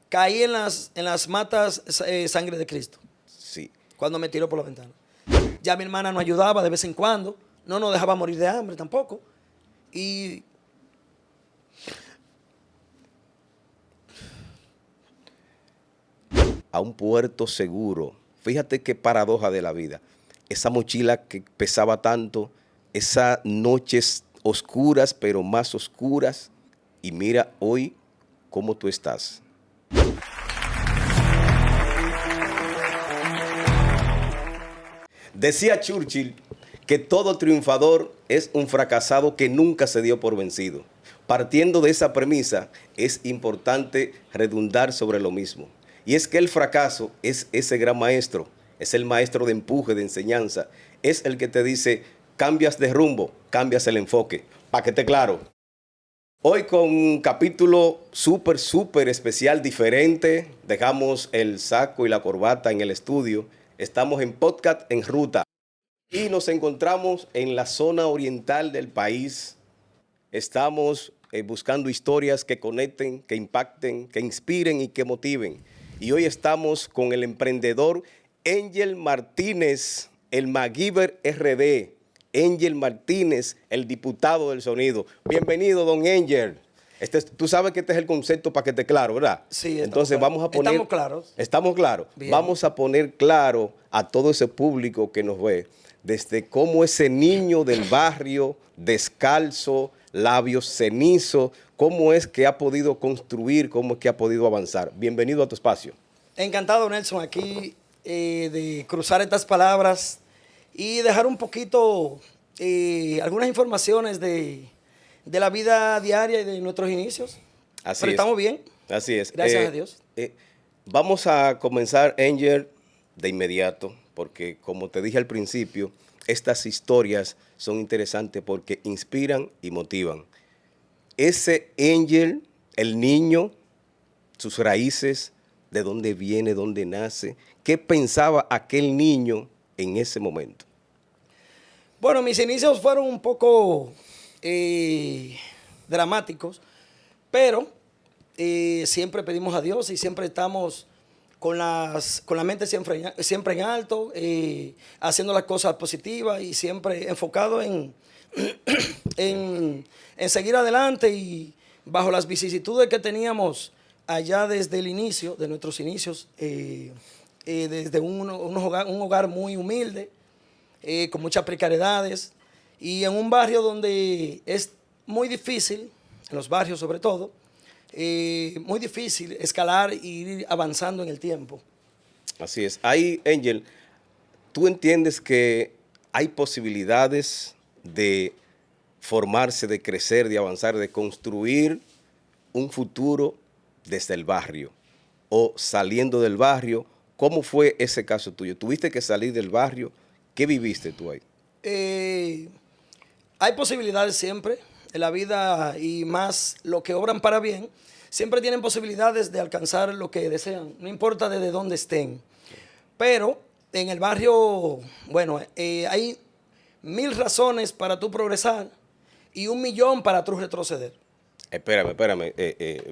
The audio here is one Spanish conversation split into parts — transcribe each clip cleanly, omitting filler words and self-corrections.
caí en las matas Sangre de Cristo, Sí. cuando me tiró por la ventana. Ya mi hermana nos ayudaba de vez en cuando, no nos dejaba morir de hambre tampoco. Y A un puerto seguro. Fíjate qué paradoja de la vida. Esa mochila que pesaba tanto, esas noches oscuras, pero más oscuras. Y mira hoy cómo tú estás. Decía Churchill que todo triunfador es un fracasado que nunca se dio por vencido. Partiendo de esa premisa, es importante redundar sobre lo mismo. Y es que el fracaso es ese gran maestro, es el maestro de empuje, de enseñanza, es el que te dice, cambias de rumbo, cambias el enfoque. Para que esté claro. Hoy con un capítulo súper especial, diferente. Dejamos el saco y la corbata en el estudio. Estamos en Podcast en Ruta y nos encontramos en la zona oriental del país. Estamos buscando historias que conecten, que impacten, que inspiren y que motiven. Y hoy estamos con el emprendedor Angel Martínez, el MacGyver RD. Angel Martínez, el diputado del sonido. Bienvenido, don Angel. Tú sabes que este es el concepto para que esté claro, ¿verdad? sí, Entonces claros. vamos a poner... Estamos claros. Estamos claros. Bien. Vamos a poner claro a todo ese público que nos ve, desde cómo ese niño del barrio, descalzo, labios cenizos, cómo es que ha podido construir, cómo es que ha podido avanzar. Bienvenido a tu espacio. Encantado, Nelson, aquí de cruzar estas palabras y dejar un poquito algunas informaciones de la vida diaria y de nuestros inicios. Así Pero es. estamos bien. Así es. Gracias a Dios. Vamos a comenzar, Angel, de inmediato, porque como te dije al principio, estas historias son interesantes porque inspiran y motivan. Ese Angel, el niño, sus raíces, de dónde viene, dónde nace, ¿qué pensaba aquel niño en ese momento? Bueno, mis inicios fueron un poco dramáticos, pero siempre pedimos a Dios y siempre estamos con la mente siempre en alto, haciendo las cosas positivas y siempre enfocado en, en seguir adelante y bajo las vicisitudes que teníamos allá desde el inicio, de nuestros inicios, desde un hogar muy humilde, con muchas precariedades y en un barrio donde es muy difícil, en los barrios sobre todo, muy difícil escalar e ir avanzando en el tiempo. Así es. Ahí, Angel, ¿tú entiendes que hay posibilidades de formarse, de crecer, de avanzar, de construir un futuro desde el barrio o saliendo del barrio? ¿Cómo fue ese caso tuyo? ¿Tuviste que salir del barrio? ¿Qué viviste tú ahí? Hay posibilidades siempre en la vida y más lo que obran para bien, siempre tienen posibilidades de alcanzar lo que desean, no importa desde dónde estén. Pero en el barrio, bueno, hay 1000 razones para tú progresar y 1.000.000 para tú retroceder. Espérame,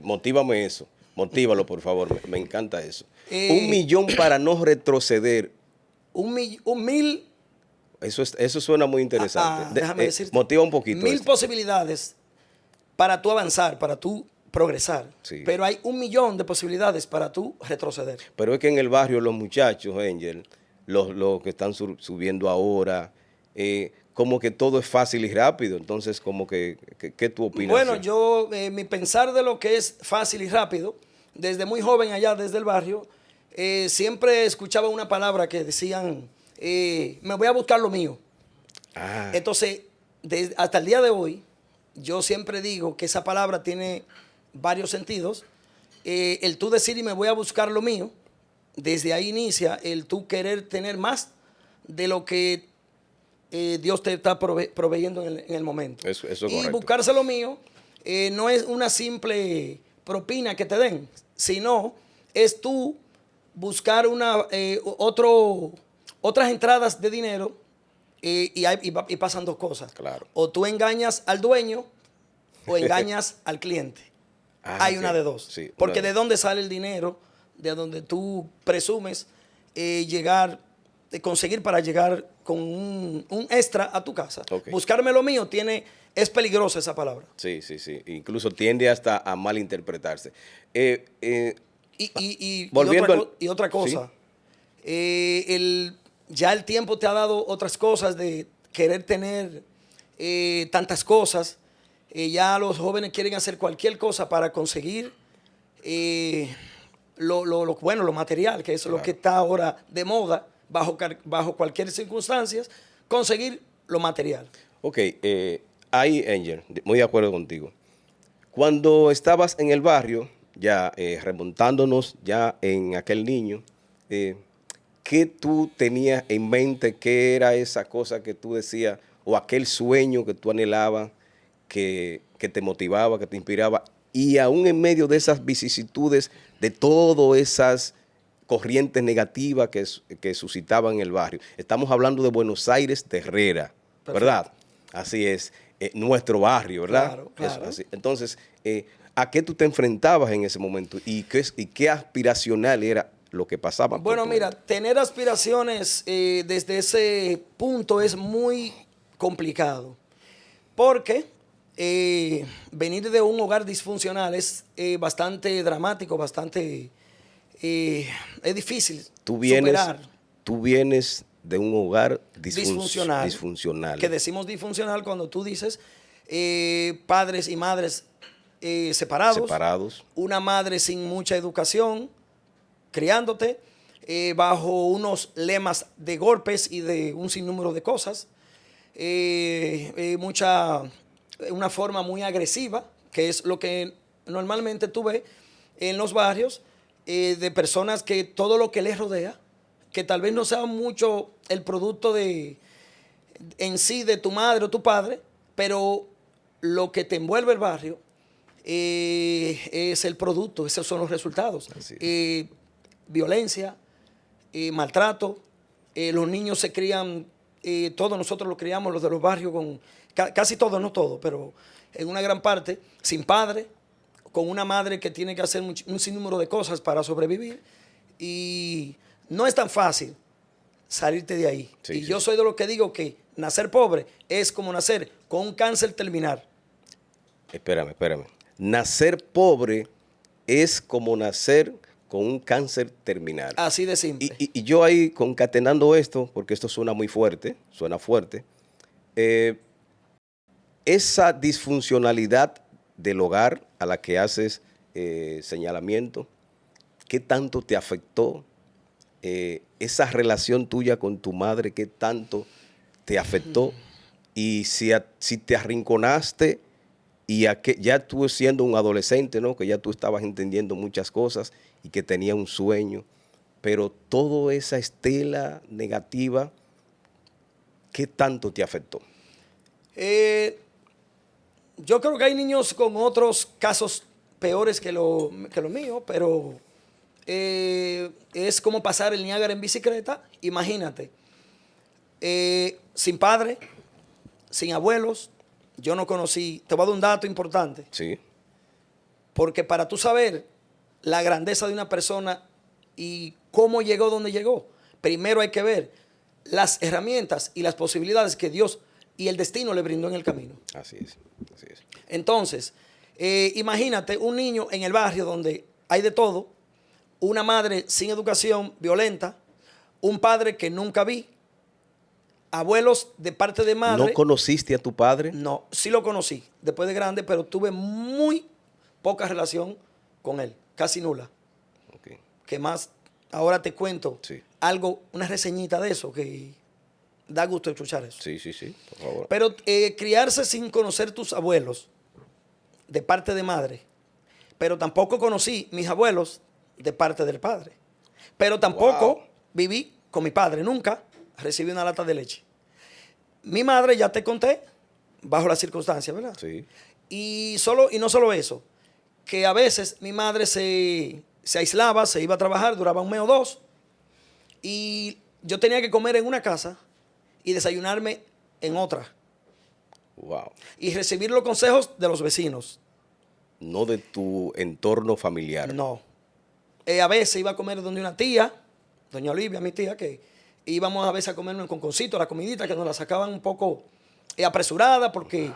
motívame eso, motívalo por favor, me encanta eso. 1.000.000 para no retroceder. Un mil, Eso suena muy interesante. déjame decirte, Motiva un poquito. 1000 posibilidades para tú avanzar, para tú progresar. Sí. Pero hay 1.000.000 de posibilidades para tú retroceder. Pero es que en el barrio los muchachos, Angel, los que están subiendo ahora, como que todo es fácil y rápido. Entonces, como que, ¿qué tú opinas? Bueno, yo, mi pensar de lo que es fácil y rápido, desde muy joven allá, desde el barrio, siempre escuchaba una palabra que decían, me voy a buscar lo mío. Ah. Entonces, hasta el día de hoy, yo siempre digo que esa palabra tiene varios sentidos. El tú decir y me voy a buscar lo mío, desde ahí inicia el tú querer tener más de lo que Dios te está proveyendo en el momento. Eso es y correcto. buscarse lo mío no es una simple propina que te den, sino es tú buscar otras entradas de dinero y pasan dos cosas. Claro. O tú engañas al dueño o engañas al cliente. hay ok. una de dos. Sí, Porque una de dónde sale el dinero, de donde tú presumes llegar, de conseguir para llegar con un extra a tu casa. Ok. Buscarme lo mío es peligrosa esa palabra. Sí, sí, sí. Incluso tiende hasta a malinterpretarse. Eh, eh, volviendo al... Y otra Sí, cosa, ya el tiempo te ha dado otras cosas de querer tener tantas cosas. Ya los jóvenes quieren hacer cualquier cosa para conseguir bueno, lo material, que es lo que está ahora de moda, bajo cualquier circunstancia, conseguir lo material. ok. Ahí, Angel, muy de acuerdo contigo. Cuando estabas en el barrio, ya remontándonos ya en aquel niño, eh, ¿qué tú tenías en mente? ¿Qué era esa cosa que tú decías o aquel sueño que tú anhelabas, que te motivaba, que te inspiraba? Y aún en medio de esas vicisitudes, de todas esas corrientes negativas que suscitaban en el barrio. Estamos hablando de Buenos Aires de Herrera, ¿verdad? Así es, nuestro barrio, ¿verdad? Claro, Eso, claro. así. Entonces, ¿a qué tú te enfrentabas en ese momento? Y qué aspiracional era lo que pasaba por Bueno, tu mira, mente? tener aspiraciones desde ese punto es muy complicado, porque venir de un hogar disfuncional es bastante dramático, es difícil Tú vienes, superar. tú vienes de un hogar Disfuncional, disfuncional, que decimos disfuncional cuando tú dices padres y madres separados, separados. una madre sin mucha educación, criándote bajo unos lemas de golpes y de un sinnúmero de cosas, una forma muy agresiva, que es lo que normalmente tú ves en los barrios, de personas que todo lo que les rodea, que tal vez no sea mucho el producto en sí de tu madre o tu padre, pero lo que te envuelve el barrio es el producto, esos son los resultados. Así es. Violencia, maltrato, los niños se crían, todos nosotros los criamos, los de los barrios, casi todos, no todos, pero en una gran parte, sin padre, con una madre que tiene que hacer un sinnúmero de cosas para sobrevivir. Y no es tan fácil salirte de ahí. Sí, Y sí, yo sí. soy de los que digo que nacer pobre es como nacer con un cáncer terminal. Espérame. Nacer pobre es como nacer con un cáncer terminal. Así de simple. Y yo ahí concatenando esto, porque esto suena muy fuerte, suena fuerte, esa disfuncionalidad del hogar a la que haces señalamiento, ¿qué tanto te afectó? Esa relación tuya con tu madre, ¿qué tanto te afectó? Y si te arrinconaste y ya tú siendo un adolescente, ¿no? Que ya tú estabas entendiendo muchas cosas y que tenía un sueño, pero toda esa estela negativa, ¿qué tanto te afectó? Yo creo que hay niños con otros casos peores que lo mío, pero es como pasar el Niágara en bicicleta. Imagínate, sin padre, sin abuelos, yo no conocí. Te voy a dar un dato importante, Sí, porque para tú saber la grandeza de una persona y cómo llegó donde llegó, primero hay que ver las herramientas y las posibilidades que Dios y el destino le brindó en el camino. así es, así es. Entonces, imagínate un niño en el barrio donde hay de todo, una madre sin educación, violenta, un padre que nunca vi, abuelos de parte de madre. ¿No conociste a tu padre? No, sí lo conocí después de grande, pero tuve muy poca relación con él, casi nula. Ok, Que más, ahora te cuento sí, algo, una reseñita de eso, que da gusto escuchar eso. sí, por favor. Pero criarse sin conocer tus abuelos, de parte de madre, pero tampoco conocí mis abuelos de parte del padre. Pero tampoco Wow. viví con mi padre, nunca recibí una lata de leche. Mi madre, ya te conté, bajo las circunstancias, ¿verdad? Sí, Y no solo eso, que a veces mi madre se aislaba, se iba a trabajar, duraba un mes o dos, y yo tenía que comer en una casa y desayunarme en otra, wow. y recibir los consejos de los vecinos. No de tu entorno familiar. No. A veces iba a comer donde una tía, doña Olivia, mi tía, que íbamos a veces a comer en el conconcito, la comidita, que nos la sacaban un poco apresurada porque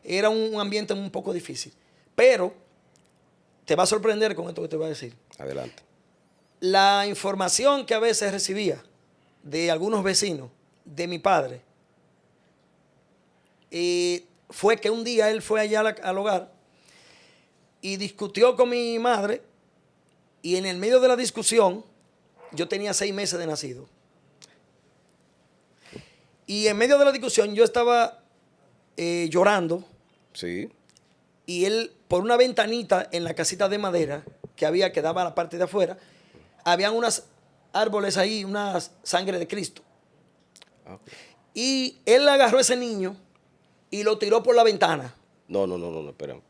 era un ambiente un poco difícil. Pero te va a sorprender con esto que te voy a decir. Adelante. La información que a veces recibía de algunos vecinos de mi padre fue que un día él fue allá al hogar y discutió con mi madre, y en el medio de la discusión yo tenía 6 meses de nacido. Y en medio de la discusión yo estaba llorando, Sí. y él, por una ventanita en la casita de madera que había, que daba a la parte de afuera, habían unos árboles ahí, una sangre de Cristo. Ok. Y él agarró a ese niño y lo tiró por la ventana. No, espérame.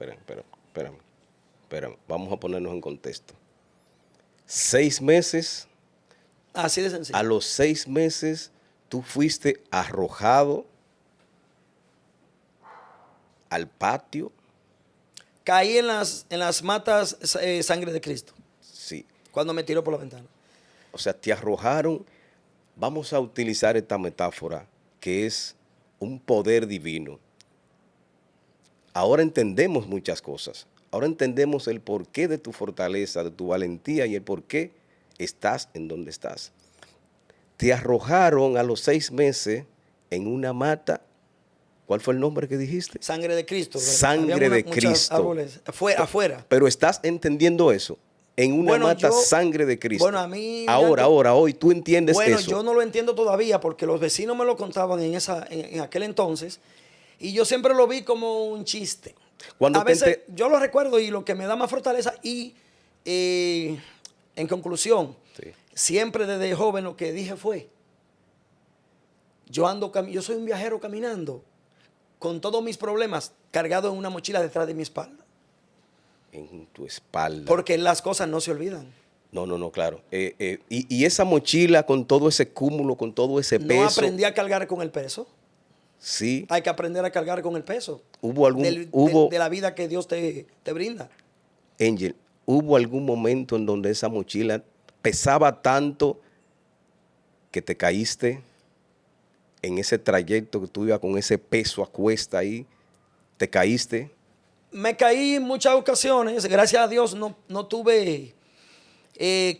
Vamos a ponernos en contexto. 6 meses, Así de sencillo. a los 6 meses, tú fuiste arrojado al patio. Caí en las matas sangre de Cristo Sí. cuando me tiró por la ventana. O sea, te arrojaron. Vamos a utilizar esta metáfora que es un poder divino. Ahora entendemos muchas cosas. Ahora entendemos el porqué de tu fortaleza, de tu valentía y el porqué estás en donde estás. Te arrojaron a los 6 meses en una mata. ¿Cuál fue el nombre que dijiste? Sangre de Cristo. Sangre Había de muchos Cristo. árboles afuera. Pero estás entendiendo eso. En una Bueno, mata, yo- sangre de Cristo. bueno, a mí, Hoy, tú entiendes Bueno, eso. yo no lo entiendo todavía porque los vecinos me lo contaban en aquel entonces, y yo siempre lo vi como un chiste. Cuando A veces yo lo recuerdo, y lo que me da más fortaleza, y en conclusión, Sí. siempre desde joven lo que dije fue, yo soy un viajero caminando con todos mis problemas cargados en una mochila detrás de mi espalda, En tu espalda. porque las cosas no se olvidan. No, claro. Y esa mochila con todo ese cúmulo, con todo ese No peso. aprendí a cargar con el peso. Sí. Hay que aprender a cargar con el peso Hubo algún, de la vida que Dios te brinda. Angel, hubo algún momento en donde esa mochila pesaba tanto que te caíste en ese trayecto que tú ibas con ese peso a cuesta ahí. Te caíste. Me caí en muchas ocasiones, gracias a Dios no tuve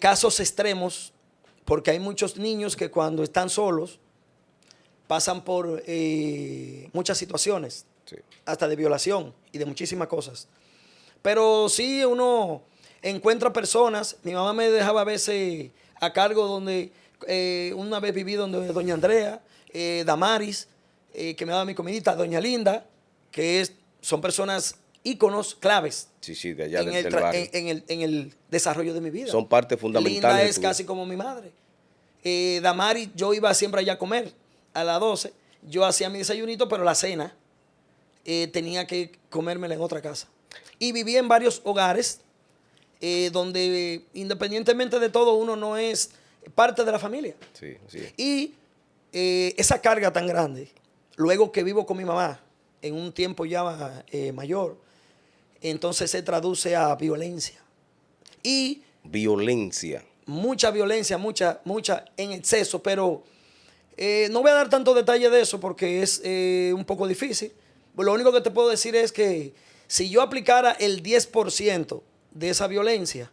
casos extremos, porque hay muchos niños que cuando están solos pasan por muchas situaciones, Sí. hasta de violación y de muchísimas cosas. Pero sí uno encuentra personas. Mi mamá me dejaba a veces a cargo donde una vez viví donde doña Andrea, Damaris, que me daba mi comidita, doña Linda, que son personas íconos claves Sí, de allá en del barrio. en el desarrollo de mi vida. Son parte fundamental Linda de es tu vida. casi como mi madre. Damaris, yo iba siempre allá a comer a las 12. Yo hacía mi desayunito, pero la cena tenía que comérmela en otra casa. Y viví en varios hogares donde, independientemente de todo, uno no es parte de la familia. Sí, sí. Y esa carga tan grande, luego que vivo con mi mamá en un tiempo ya mayor, entonces se traduce a violencia. Y Violencia. mucha violencia, mucha en exceso, pero no voy a dar tanto detalle de eso porque es un poco difícil. Lo único que te puedo decir es que si yo aplicara el 10% de esa violencia,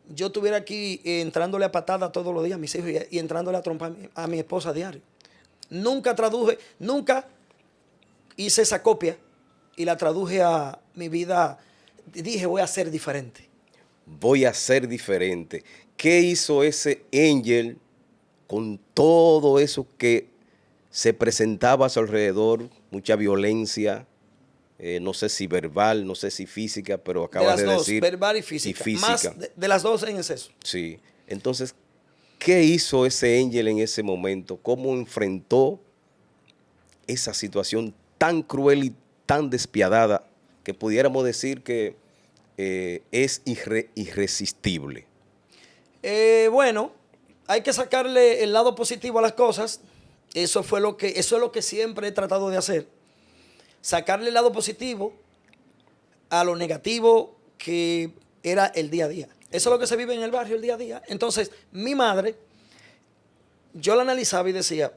yo estuviera aquí entrándole a patada todos los días a mis hijos y entrándole a trompar a mi esposa a diario. Nunca hice esa copia y la traduje a mi vida. Dije, voy a ser diferente. Voy a ser diferente. ¿Qué hizo ese Angel con todo eso que se presentaba a su alrededor? Mucha violencia, no sé si verbal, no sé si física, pero acabas de De las dos, decir. verbal y física. Más de las dos en exceso. Sí. Entonces, ¿qué hizo ese Angel en ese momento? ¿Cómo enfrentó esa situación tan cruel y tan despiadada que pudiéramos decir que es irresistible? Bueno, hay que sacarle el lado positivo a las cosas. Eso es lo que siempre he tratado de hacer. Sacarle el lado positivo a lo negativo que era el día a día. Eso es lo que se vive en el barrio, el día a día. Entonces, mi madre, yo la analizaba y decía,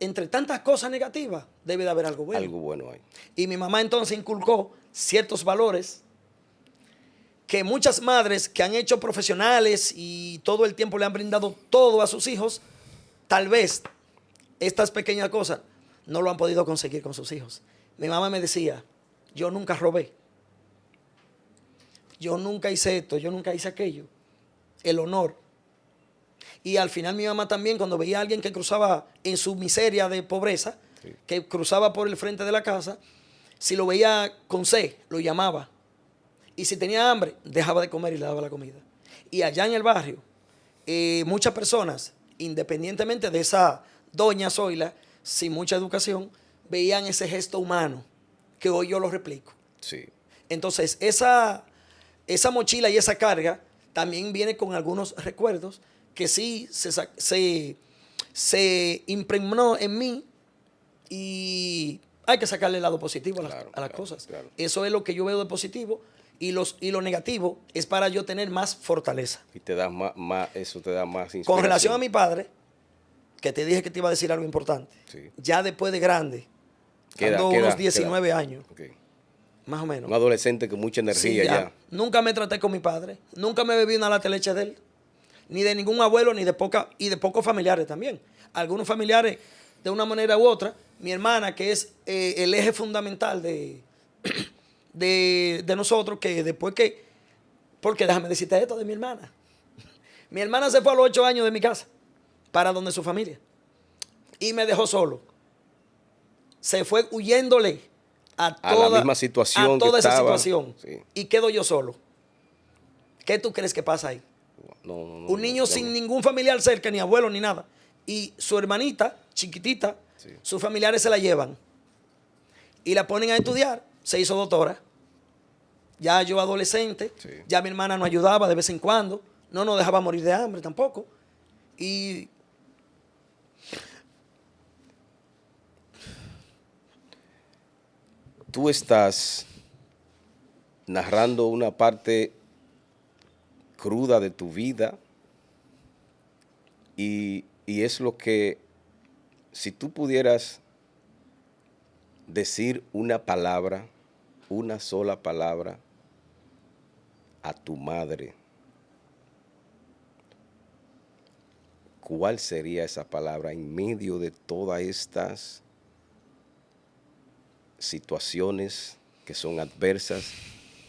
entre tantas cosas negativas, debe de haber algo bueno. Algo bueno hay. Y mi mamá entonces inculcó ciertos valores que muchas madres que han hecho profesionales y todo el tiempo le han brindado todo a sus hijos, tal vez estas pequeñas cosas no lo han podido conseguir con sus hijos. Mi mamá me decía, yo nunca robé, yo nunca hice esto, yo nunca hice aquello. El honor. Y al final mi mamá también, cuando veía a alguien que cruzaba en su miseria de pobreza, Sí. que cruzaba por el frente de la casa, si lo veía con sed, lo llamaba. Y si tenía hambre, dejaba de comer y le daba la comida. Y allá en el barrio, muchas personas, independientemente de esa doña Zoila, sin mucha educación, veían ese gesto humano, que hoy yo lo replico. Sí. Entonces, esa mochila y esa carga también viene con algunos recuerdos que sí se impregnó en mí y hay que sacarle el lado positivo a las, Claro, a las claro, cosas. claro. Eso es lo que yo veo de positivo y lo negativo es para yo tener más fortaleza. Y te da eso te da más inspiración. Con relación a mi padre, que te dije que te iba a decir algo importante, Sí. ya después de grande, ¿Qué edad? dando ¿Qué unos edad? 19 años, Ok. más o menos. Un adolescente con mucha Sí, energía ya. Nunca me traté con mi padre, nunca me bebí una lata de leche de él, ni de ningún abuelo, ni de pocos familiares también. Algunos familiares, de una manera u otra, mi hermana, que es el eje fundamental de nosotros, que después que, porque déjame decirte esto de mi hermana. Mi hermana se fue a los 8 años de mi casa, para donde su familia, y me dejó solo. Se fue huyéndole a la misma situación a toda que esa estaba. situación. Sí. Y quedo yo solo. ¿Qué tú crees que pasa ahí? No, no, no, Un niño no, sin no. ningún familiar cerca, ni abuelo, ni nada. Y su hermanita, chiquitita, Sí. sus familiares se la llevan y la ponen a estudiar. Se hizo doctora. Ya yo adolescente, Sí. ya mi hermana nos ayudaba de vez en cuando. No nos dejaba morir de hambre tampoco. Y Tú estás narrando una parte cruda de tu vida y es lo que, si tú pudieras decir una palabra, una sola palabra a tu madre, ¿cuál sería esa palabra en medio de todas estas situaciones que son adversas,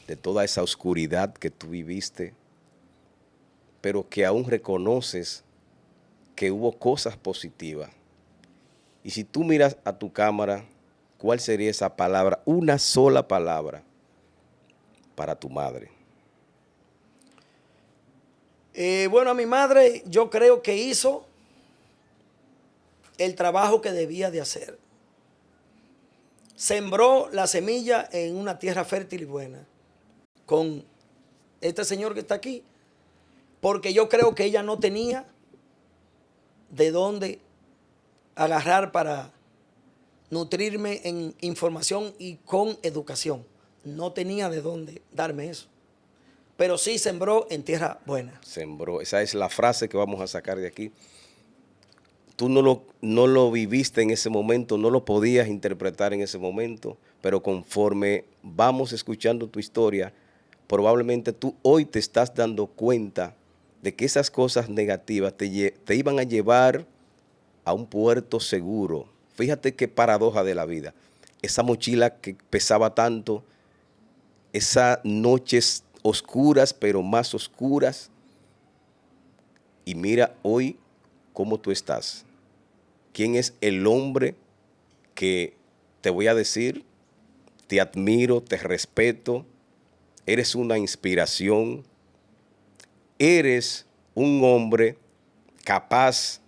de toda esa oscuridad que tú viviste, pero que aún reconoces que hubo cosas positivas? Y si tú miras a tu cámara, ¿cuál sería esa palabra, una sola palabra para tu madre? bueno, a mi madre yo creo que hizo el trabajo que debía de hacer. Sembró la semilla en una tierra fértil y buena con este señor que está aquí, porque yo creo que ella no tenía de dónde agarrar para nutrirme en información y con educación. No tenía de dónde darme eso. Pero sí sembró en tierra buena. Sembró, esa es la frase que vamos a sacar de aquí. Tú no lo viviste en ese momento, no lo podías interpretar en ese momento, pero conforme vamos escuchando tu historia, probablemente tú hoy te estás dando cuenta de que esas cosas negativas te iban a llevar a un puerto seguro. Fíjate qué paradoja de la vida. Esa mochila que pesaba tanto, esas noches oscuras, pero más oscuras, y mira hoy cómo tú estás. ¿Quién es el hombre que te voy a decir? Te admiro, te respeto, eres una inspiración, eres un hombre capaz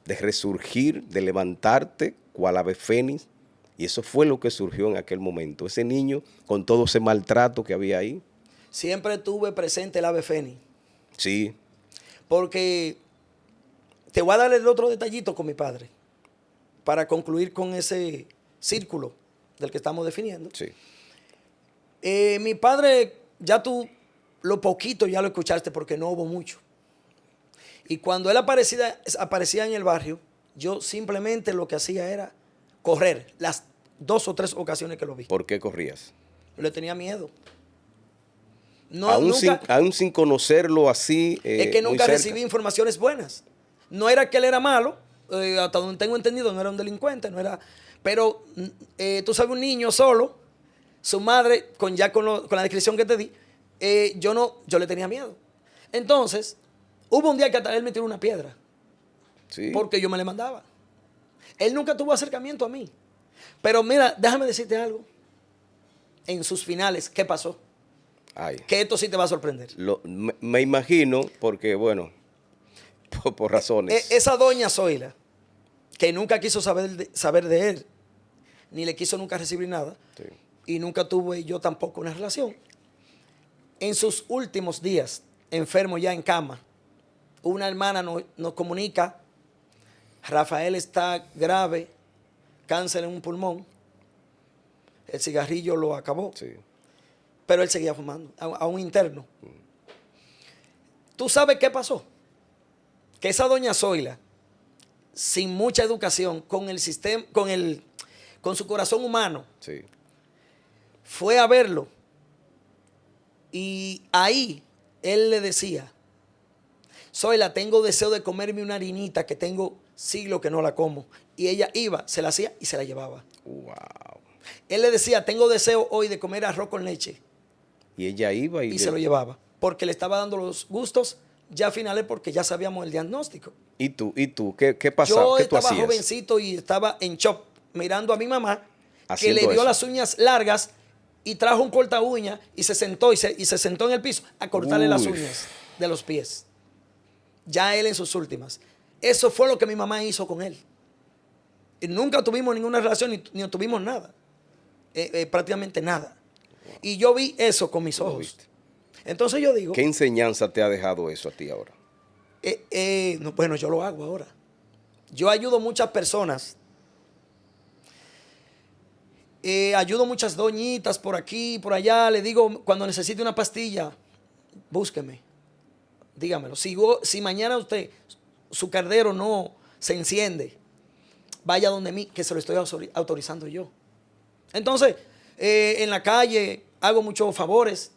de resurgir, de levantarte, cual ave fénix, y eso fue lo que surgió en aquel momento. Ese niño, con todo ese maltrato que había ahí. Siempre tuve presente el ave fénix, Sí, porque te voy a dar el otro detallito con mi padre, para concluir con ese círculo del que estamos definiendo. sí, Mi padre, ya tú, lo poquito ya lo escuchaste porque no hubo mucho. Y cuando él aparecía en el barrio, yo simplemente lo que hacía era correr las 2 o 3 ocasiones que lo vi. ¿Por qué corrías? Le tenía miedo. No, nunca, Aún sin conocerlo así. es que muy nunca cerca. recibí informaciones buenas. No era que él era malo, hasta donde tengo entendido, no era un delincuente, no era. Pero tú sabes, un niño solo, su madre, con la descripción que te di, yo le tenía miedo. Entonces, hubo un día que hasta él me tiró una piedra, Sí. porque yo me le mandaba. Él nunca tuvo acercamiento a mí. Pero mira, déjame decirte algo. En sus finales, ¿qué pasó? Ay. Que esto sí te va a sorprender. Me imagino, porque bueno, por razones. Esa doña Zoila, que nunca quiso saber de él, ni le quiso nunca recibir nada, Sí. y nunca tuve yo tampoco una relación. En sus últimos días, enfermo ya en cama, una hermana nos comunica, Rafael está grave, cáncer en un pulmón, el cigarrillo lo acabó, Sí. pero él seguía fumando, a un interno. ¿Tú sabes qué pasó? Que esa doña Zoila, sin mucha educación, con el sistema, con su corazón humano, Sí. fue a verlo. Y ahí él le decía, Zoila, tengo deseo de comerme una harinita que tengo siglos que no la como. Y ella iba, se la hacía y se la llevaba. Wow. Él le decía, tengo deseo hoy de comer arroz con leche. Y ella iba Y se lo llevaba. Porque le estaba dando los gustos ya finales porque ya sabíamos el diagnóstico. ¿Y tú? ¿Qué pasaba? Yo ¿Qué tú estaba hacías? jovencito y estaba en shock mirando a mi mamá que Haciendo le dio eso. las uñas largas y trajo un corta uña y se sentó y se sentó en el piso a cortarle las Uy. uñas de los pies. Ya él en sus últimas. Eso fue lo que mi mamá hizo con él. Y nunca tuvimos ninguna relación ni tuvimos nada. Prácticamente nada. Y yo vi eso con mis Lo ojos. viste. Entonces yo digo, ¿Qué enseñanza te ha dejado eso a ti ahora? no, bueno, yo lo hago ahora. Yo ayudo muchas personas. Ayudo muchas doñitas por aquí, por allá. Le digo, cuando necesite una pastilla, búsqueme. Dígamelo. Si mañana su cardero no se enciende, vaya donde mí, que se lo estoy autorizando yo. Entonces, en la calle hago muchos favores.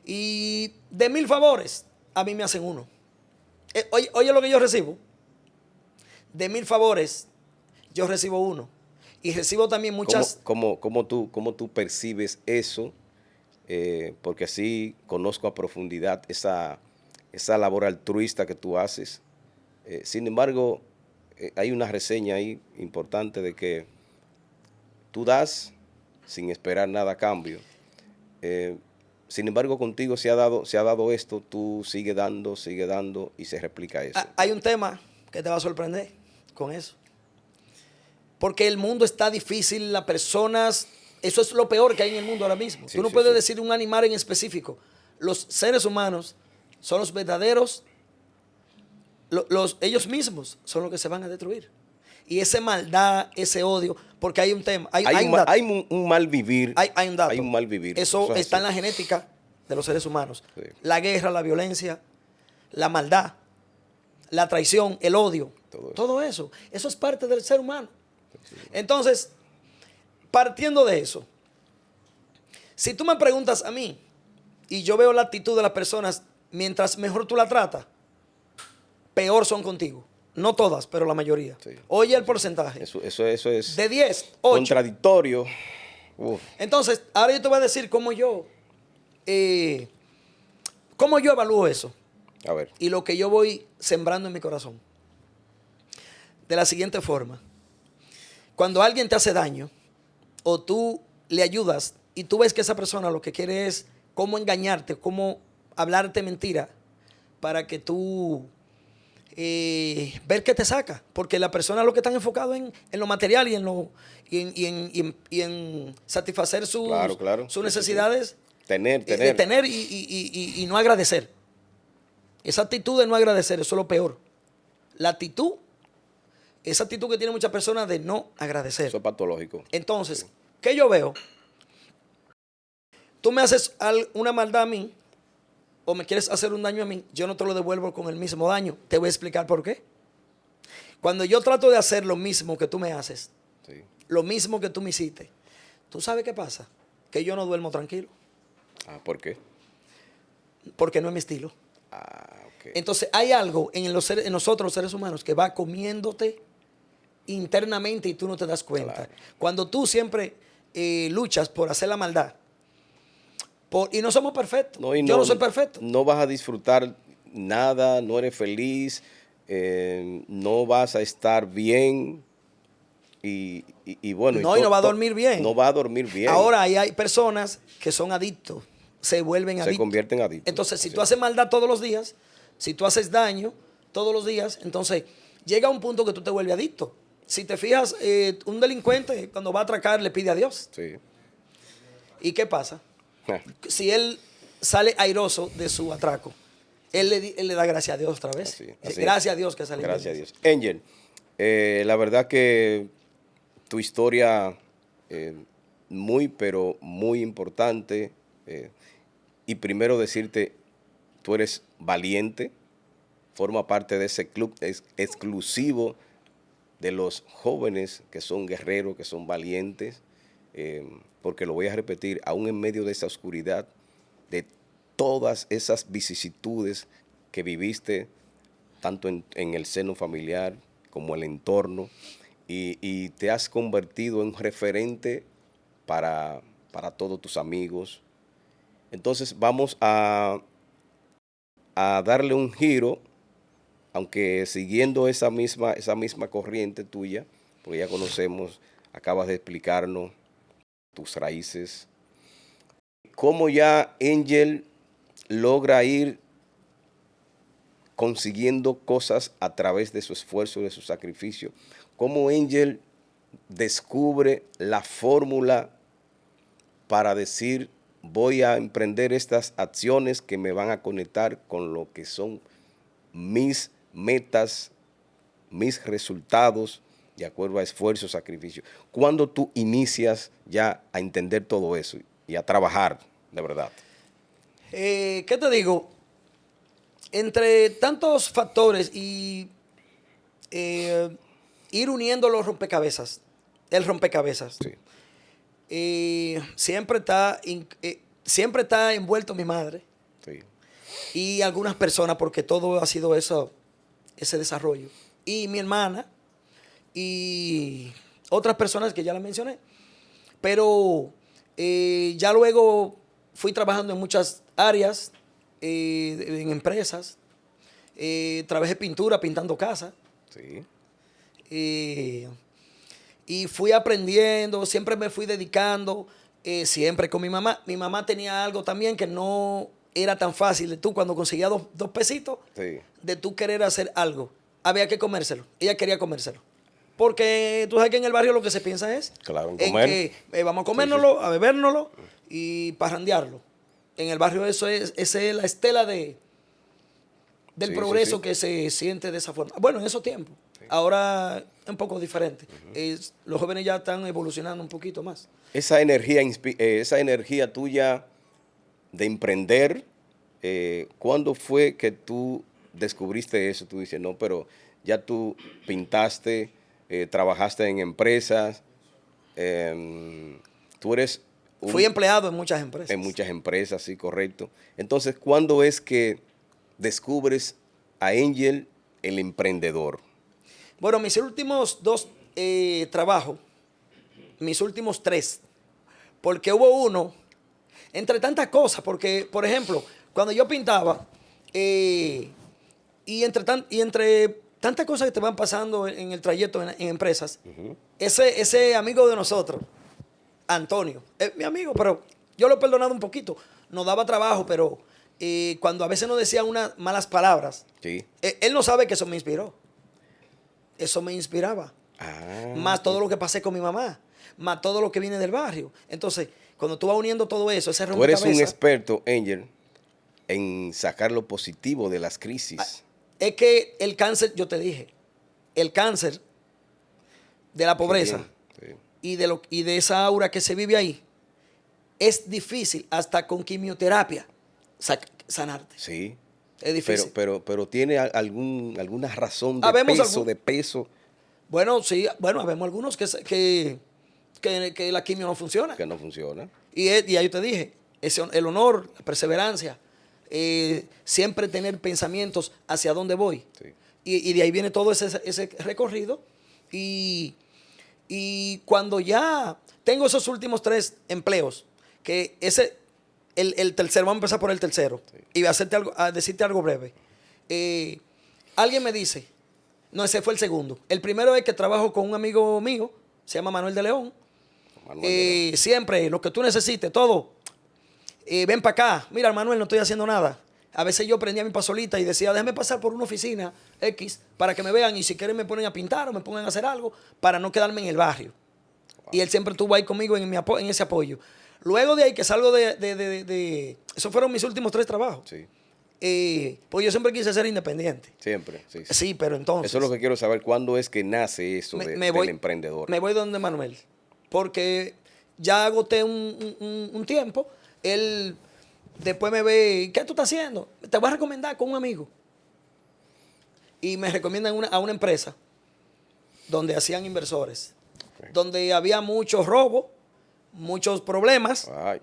Y de 1000 favores, a mí me hacen uno. Oye lo que yo recibo. De 1000 favores, yo recibo uno. Y recibo también muchas... ¿Cómo tú percibes eso? Porque así conozco a profundidad esa labor altruista que tú haces. Sin embargo, hay una reseña ahí importante de que tú das sin esperar nada a cambio. Sin embargo, contigo se ha dado esto, tú sigue dando y se replica eso. Hay un tema que te va a sorprender con eso. Porque el mundo está difícil, las personas, eso es lo peor que hay en el mundo ahora mismo. Sí, Tú no sí, puedes sí. decir un animal en específico. Los seres humanos son los verdaderos, ellos mismos son los que se van a destruir. Y esa maldad, ese odio, porque hay un tema, hay un dato. Hay un mal vivir. Hay un dato. Hay un mal vivir. Eso es está en así. la genética de los seres humanos. Sí. La guerra, la violencia, la maldad, la traición, el odio. Todo eso. Eso es parte del ser humano. Entonces, partiendo de eso, si tú me preguntas a mí y yo veo la actitud de las personas, mientras mejor tú la tratas, peor son contigo. No todas, pero la mayoría. Sí. Oye el porcentaje. Eso es De 10, 8. contradictorio. Uf. Entonces, ahora yo te voy a decir cómo yo evalúo eso A ver. y lo que yo voy sembrando en mi corazón. De la siguiente forma. Cuando alguien te hace daño o tú le ayudas y tú ves que esa persona lo que quiere es cómo engañarte, cómo hablarte mentira para que tú ver qué te saca. Porque la persona lo que están enfocado en lo material y en satisfacer Claro. sus necesidades. Tener. De tener y no agradecer. Esa actitud de no agradecer, eso es lo peor. Esa actitud que tienen muchas personas de no agradecer. Eso es patológico. Entonces, ¿qué yo veo? tú me haces una maldad a mí o me quieres hacer un daño a mí, yo no te lo devuelvo con el mismo daño. Te voy a explicar por qué. Cuando yo trato de hacer lo mismo que tú me haces, Sí. lo mismo que tú me hiciste, ¿tú sabes qué pasa? Que yo no duermo tranquilo, ¿Por qué? porque no es mi estilo. Ok. Entonces hay algo en nosotros los seres humanos que va comiéndote internamente y tú no te das cuenta. Claro. Cuando tú siempre luchas por hacer la maldad, y no somos perfectos, yo no soy perfecto. No vas a disfrutar nada, no eres feliz, no vas a estar bien y bueno. No, y no va a dormir bien. No va a dormir bien. Ahora hay personas que son adictos, se vuelven se adictos. convierten en adictos. Entonces, si Así tú es. haces maldad todos los días, si tú haces daño todos los días, entonces llega un punto que tú te vuelves adicto. Si te fijas, un delincuente cuando va a atracar le pide a Dios. Sí. ¿Y qué pasa? Si él sale airoso de su atraco, él le da gracias a Dios otra vez. Así Gracias a Dios que sale. Gracias a Dios. Angel, la verdad que tu historia muy, pero muy importante. Y primero decirte, tú eres valiente, forma parte de ese club exclusivo de los jóvenes que son guerreros, que son valientes, porque lo voy a repetir, aún en medio de esa oscuridad, de todas esas vicisitudes que viviste, tanto en el seno familiar como el entorno, y te has convertido en referente para todos tus amigos. Entonces vamos a darle un giro, aunque siguiendo esa misma corriente tuya, porque ya conocemos, acabas de explicarnos tus raíces. ¿Cómo ya Angel logra ir consiguiendo cosas a través de su esfuerzo, de su sacrificio? ¿Cómo Angel descubre la fórmula para decir, voy a emprender estas acciones que me van a conectar con lo que son mis metas, mis resultados, de acuerdo a esfuerzo, sacrificio? ¿Cuándo tú inicias ya a entender todo eso y a trabajar de verdad? ¿Qué te digo? Entre tantos factores y ir uniendo los rompecabezas, el rompecabezas, Sí, siempre está envuelto mi madre sí, y algunas personas, porque todo ha sido ese desarrollo. Y mi hermana y otras personas que ya las mencioné. Pero ya luego fui trabajando en muchas áreas, en empresas. Trabajé pintura, pintando casas. sí. Y fui aprendiendo, siempre me fui dedicando, siempre con mi mamá. Mi mamá tenía algo también que no era tan fácil de tú cuando conseguía dos pesitos, Sí. de tú querer hacer algo. Había que comérselo. Ella quería comérselo. Porque tú sabes que en el barrio lo que se piensa es Claro, en en comer. que vamos a comérnoslo, a bebérnoslo y parrandearlo. En el barrio esa es la estela del Sí, progreso sí. que se siente de esa forma. Bueno, en esos tiempos. Ahora es un poco diferente. Los jóvenes ya están evolucionando un poquito más. Esa energía tuya de emprender, ¿cuándo fue que tú descubriste eso? Tú dices, no, pero ya tú pintaste, trabajaste en empresas, tú eres Fui empleado en muchas empresas. en muchas empresas, sí, correcto. Entonces, ¿cuándo es que descubres a Angel el emprendedor? Bueno, mis últimos dos trabajos, mis últimos tres, porque hubo uno, entre tantas cosas, porque, por ejemplo, cuando yo pintaba, y entre tantas cosas que te van pasando en el trayecto en empresas, ese amigo de nosotros, Antonio, es mi amigo, pero yo lo he perdonado un poquito, nos daba trabajo, pero cuando a veces nos decía unas malas palabras, Sí. él no sabe que eso me inspiró. Eso me inspiraba. Más todo lo que pasé con mi mamá, más todo lo que viene del barrio. Entonces, cuando tú vas uniendo todo eso, ese Tú eres un rompecabezas, experto, Angel, en sacar lo positivo de las crisis. es que el cáncer, yo te dije, el cáncer de la pobreza Qué bien, sí. y de esa aura que se vive ahí, es difícil hasta con quimioterapia sanarte. Sí. Es difícil. Pero tiene alguna razón de Habemos de peso Bueno, sí, bueno, vemos algunos que la quimio no funciona. que no funciona. Y ahí yo te dije, el honor, la perseverancia, siempre tener pensamientos hacia dónde voy. Sí. Y de ahí viene todo ese recorrido. Y cuando ya tengo esos últimos 3 empleos, que el tercero, vamos a empezar por el tercero, Sí. y a decirte algo breve. Alguien me dice, no, ese fue el segundo. El primero es que trabajo con un amigo mío, se llama Manuel de León. Manuel de León. Siempre, lo que tú necesites, todo. Ven para acá. Mira, Manuel, no estoy haciendo nada. A veces yo prendía mi pasolita y decía, déjame pasar por una oficina X para que me vean y si quieren me ponen a pintar o me pongan a hacer algo para no quedarme en el barrio. Wow. Y él siempre estuvo ahí conmigo en ese apoyo. Luego de ahí que salgo esos fueron mis últimos 3 trabajos. Sí. Pues yo siempre quise ser independiente. Siempre, sí. Sí, pero entonces... Eso es lo que quiero saber, ¿cuándo es que nace eso del emprendedor? Me voy donde Manuel, porque ya agoté un tiempo. Él después me ve, ¿qué tú estás haciendo? Te voy a recomendar con un amigo. Y me recomiendan a una empresa donde hacían inversores, okay, donde había muchos robos, muchos problemas. Ay.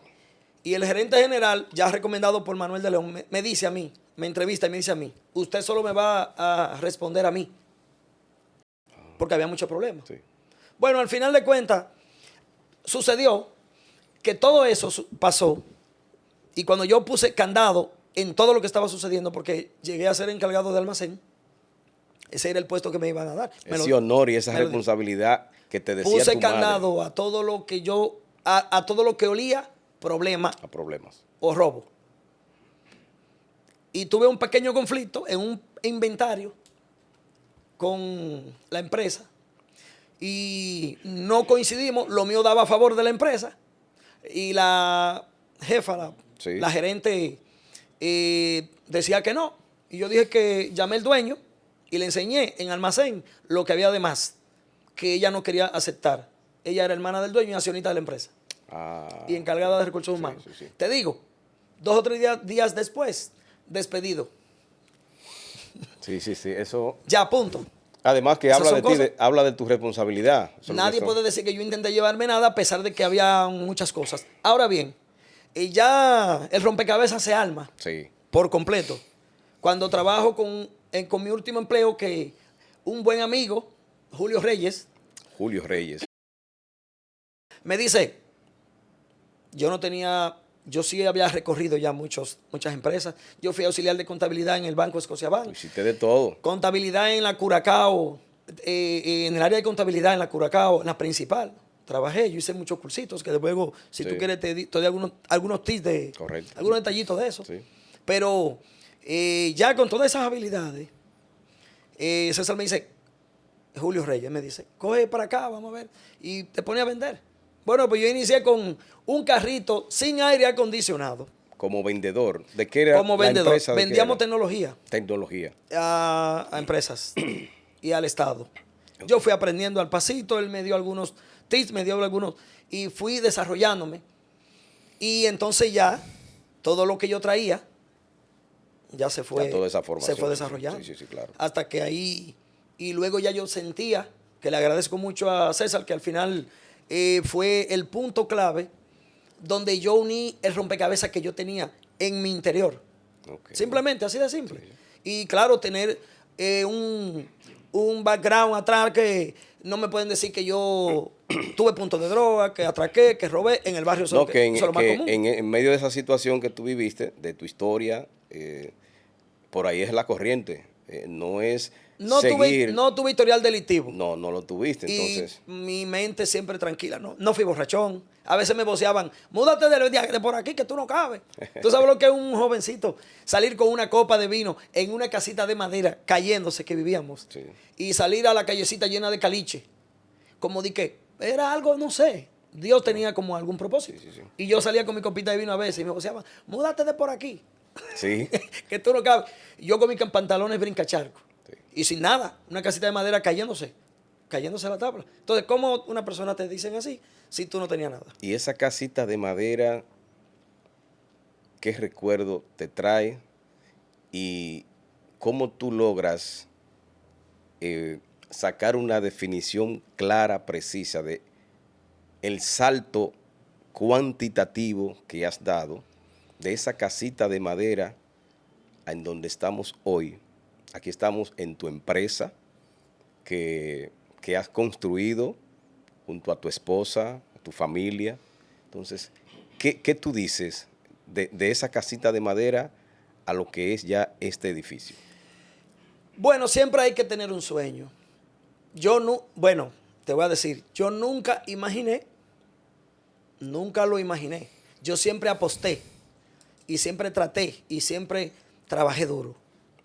Y el gerente general, ya recomendado por Manuel de León, me dice a mí, me entrevista y me dice a mí, usted solo me va a responder a mí. Porque había muchos problemas. Sí. Bueno, al final de cuentas, sucedió que todo eso pasó. Y cuando yo puse candado en todo lo que estaba sucediendo, porque llegué a ser encargado de almacén, ese era el puesto que me iban a dar. Ese honor y esa responsabilidad que te decía puse tu madre. Candado a todo lo que a todo lo que olía problemas o robo. Y tuve un pequeño conflicto en un inventario con la empresa y no coincidimos. Lo mío daba a favor de la empresa y la jefa, sí, la gerente, decía que no. Y yo dije que llamé al dueño y le enseñé en almacén lo que había de más, que ella no quería aceptar. Ella era hermana del dueño y accionista de la empresa. Y encargada de recursos humanos. Sí, sí, sí. Te digo, 2 o 3 días después, despedido. Sí, sí, sí, eso... Ya, a punto. Además que habla de ti, habla de tu responsabilidad. Nadie puede decir que yo intenté llevarme nada a pesar de que había muchas cosas. Ahora bien, ya el rompecabezas se arma, sí, por completo. Cuando trabajo con mi último empleo, que un buen amigo, Julio Reyes, me dice, yo sí había recorrido ya muchas empresas. Yo fui auxiliar de contabilidad en el Banco Scotiabank. Hiciste de todo. Contabilidad en la Curacao, en el área de contabilidad en la Curacao, en la principal. Trabajé, yo hice muchos cursitos que luego, si tú quieres, te doy algunos tips algunos detallitos de eso. Sí. Pero ya con todas esas habilidades, César me dice, Julio Reyes me dice, coge para acá, vamos a ver, y te pone a vender. Bueno, pues yo inicié con un carrito sin aire acondicionado. Como vendedor. ¿De qué era como vendedor. Empresa? Vendíamos tecnología. Tecnología. A empresas y al Estado. Okay. Yo fui aprendiendo al pasito, él me dio algunos tips, y fui desarrollándome. Y entonces ya, todo lo que yo traía, ya se fue, ya toda esa formación, se fue desarrollando. Sí, claro. Hasta que ahí, y luego ya yo sentía, que le agradezco mucho a César, que al final fue el punto clave donde yo uní el rompecabezas que yo tenía en mi interior. Okay. Simplemente, así de simple. Sí. Y claro, tener un background atrás que no me pueden decir que yo tuve puntos de droga, que atraqué, que robé en el barrio. No, que en medio de esa situación que tú viviste, de tu historia, por ahí es la corriente. No es seguir. No tuve historial delictivo. No lo tuviste, entonces. Y mi mente siempre tranquila, no fui borrachón. A veces me voceaban, múdate de por aquí que tú no cabes. Tú sabes lo que es un jovencito salir con una copa de vino en una casita de madera cayéndose que vivíamos. Sí. Y salir a la callecita llena de caliche. Como di que era algo, no sé. Dios tenía como algún propósito. Sí. Y yo salía con mi copita de vino a veces y me voceaban, múdate de por aquí. Sí. Que tú no cabes. Yo con mis pantalones brincacharco. Sí. Y sin nada, una casita de madera cayéndose. cayéndose la tabla. Entonces, ¿cómo una persona te dicen así si tú no tenías nada? Y esa casita de madera, ¿qué recuerdo te trae? Y cómo tú logras sacar una definición clara, precisa de el salto cuantitativo que has dado de esa casita de madera en donde estamos hoy. Aquí estamos en tu empresa que has construido junto a tu esposa, a tu familia. Entonces, ¿qué tú dices de esa casita de madera a lo que es ya este edificio? Bueno, siempre hay que tener un sueño. Bueno, te voy a decir, yo nunca lo imaginé. Yo siempre aposté y siempre traté y siempre trabajé duro.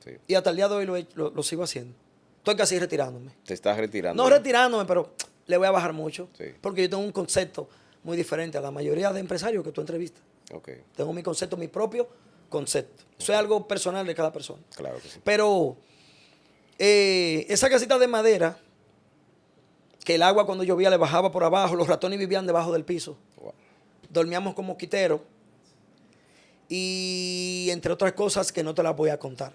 Sí. Y hasta el día de hoy lo sigo haciendo. Estoy casi retirándome. Te estás retirando. No retirándome, pero le voy a bajar mucho. Sí. Porque yo tengo un concepto muy diferente a la mayoría de empresarios que tú entrevistas. Okay. Tengo mi concepto, mi propio concepto. Eso es algo personal de cada persona. Claro que sí. Pero esa casita de madera, que el agua cuando llovía le bajaba por abajo, los ratones vivían debajo del piso. Wow. Dormíamos como mosquiteros. Y entre otras cosas que no te las voy a contar.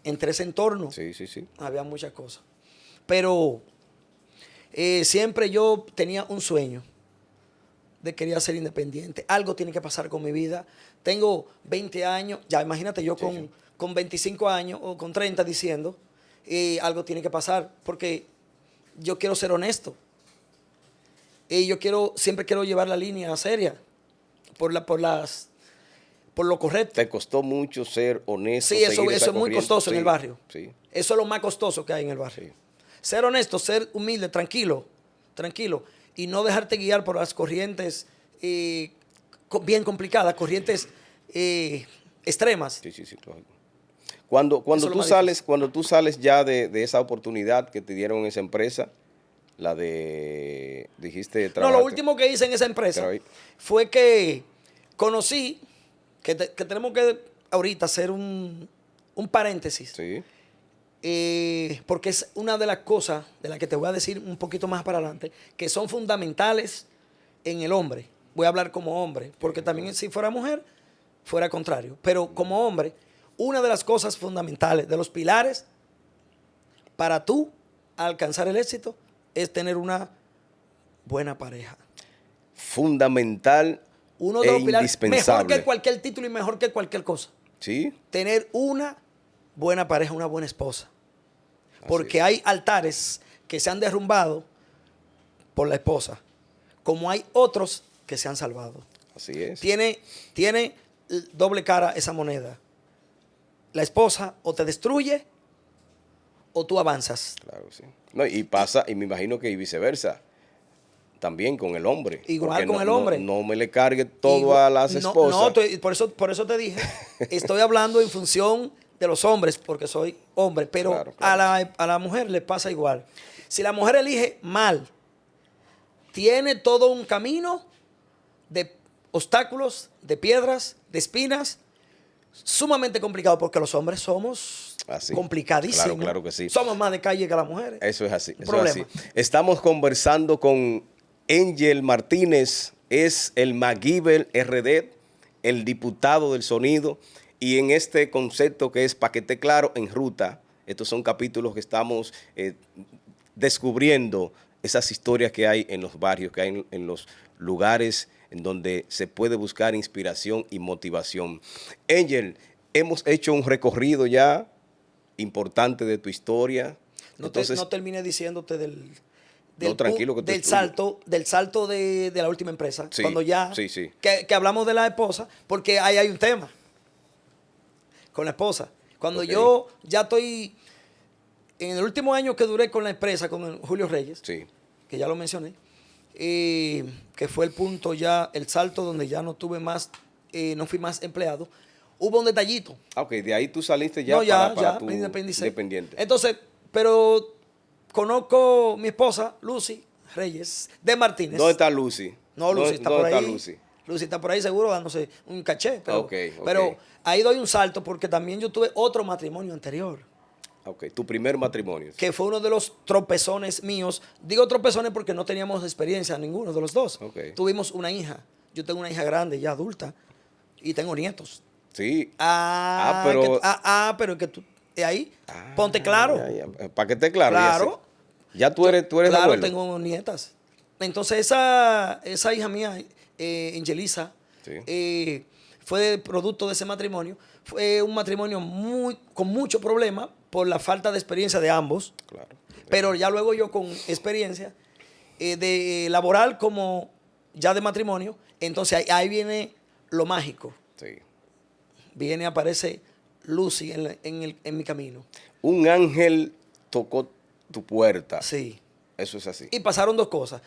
Entre ese entorno Sí. había muchas cosas. Pero siempre yo tenía un sueño de querer ser independiente. Algo tiene que pasar con mi vida. Tengo 20 años, ya imagínate yo con 25 años o con 30 diciendo, algo tiene que pasar porque yo quiero ser honesto. Y siempre quiero llevar la línea seria por lo correcto. ¿Te costó mucho ser honesto? Sí, eso es muy costoso en el barrio. Sí. Eso es lo más costoso que hay en el barrio. Sí. Ser honesto, ser humilde, tranquilo. Y no dejarte guiar por las corrientes bien complicadas, corrientes extremas. Sí, lógico. Cuando tú sales ya de esa oportunidad que te dieron en esa empresa, dijiste No, lo último que hice en esa empresa fue que conocí, que tenemos que ahorita hacer un paréntesis. Sí. Porque es una de las cosas de las que te voy a decir un poquito más para adelante, que son fundamentales en el hombre. Voy a hablar como hombre, porque también si fuera mujer, fuera contrario. Pero como hombre, una de las cosas fundamentales, de los pilares para tú alcanzar el éxito, es tener una buena pareja. Fundamental Uno de los pilares, indispensable. mejor que cualquier título y mejor que cualquier cosa. Sí. Tener una buena pareja, una buena esposa. Porque hay altares que se han derrumbado por la esposa, como hay otros que se han salvado. Así es. Tiene doble cara esa moneda. La esposa o te destruye o tú avanzas. Claro, sí. No, y pasa, y me imagino que y viceversa. También con el hombre. Igual con el hombre. No me le cargue todo a las esposas. No, por eso te dije, estoy hablando en función de los hombres, porque soy hombre, pero Claro. A la mujer le pasa igual. Si la mujer elige mal, tiene todo un camino de obstáculos, de piedras, de espinas, sumamente complicado, porque los hombres somos complicadísimos. Claro que sí. Somos más de calle que las mujeres. Eso es así. Problema. Estamos conversando con Angel Martínez, es el MacGyver RD, el diputado del sonido, y en este concepto que es Paquete Claro en Ruta. Estos son capítulos que estamos descubriendo esas historias que hay en los barrios, que hay en los lugares en donde se puede buscar inspiración y motivación. Angel, hemos hecho un recorrido ya importante de tu historia. No terminé diciéndote del salto de la última empresa. Sí, cuando ya sí. Que hablamos de la esposa, porque ahí hay un tema con la esposa. Cuando yo ya estoy en el último año que duré con la empresa, con Julio Reyes, que ya lo mencioné, que fue el punto ya, el salto donde ya no tuve más, no fui más empleado, hubo un detallito. Ok, de ahí tú saliste ya para tu me independicé. Independiente. Entonces, pero conozco a mi esposa, Lucy Reyes, de Martínez. ¿Dónde está Lucy? No, Lucy está por ahí. ¿Dónde está Lucy? Lucy está por ahí seguro dándose un caché. Pero, Ok. pero ahí doy un salto porque también yo tuve otro matrimonio anterior. Ok, tu primer matrimonio. que fue uno de los tropezones míos. Digo tropezones porque no teníamos experiencia ninguno de los dos. Ok. Tuvimos una hija. Yo tengo una hija grande, ya adulta, y tengo nietos. Sí. Pero es que tú, ahí, ponte claro. Para que esté claro. Claro. Ya tú eres Claro, abuelo. tengo nietas. Entonces, esa hija mía, Angelisa, Sí. fue producto de ese matrimonio. Fue un matrimonio con mucho problema por la falta de experiencia de ambos. Claro. Pero ya luego yo con experiencia de laboral como ya de matrimonio, entonces ahí viene lo mágico. Sí. Aparece Lucy en mi camino. Un ángel tocó tu puerta. Sí. Eso es así. Y pasaron dos cosas.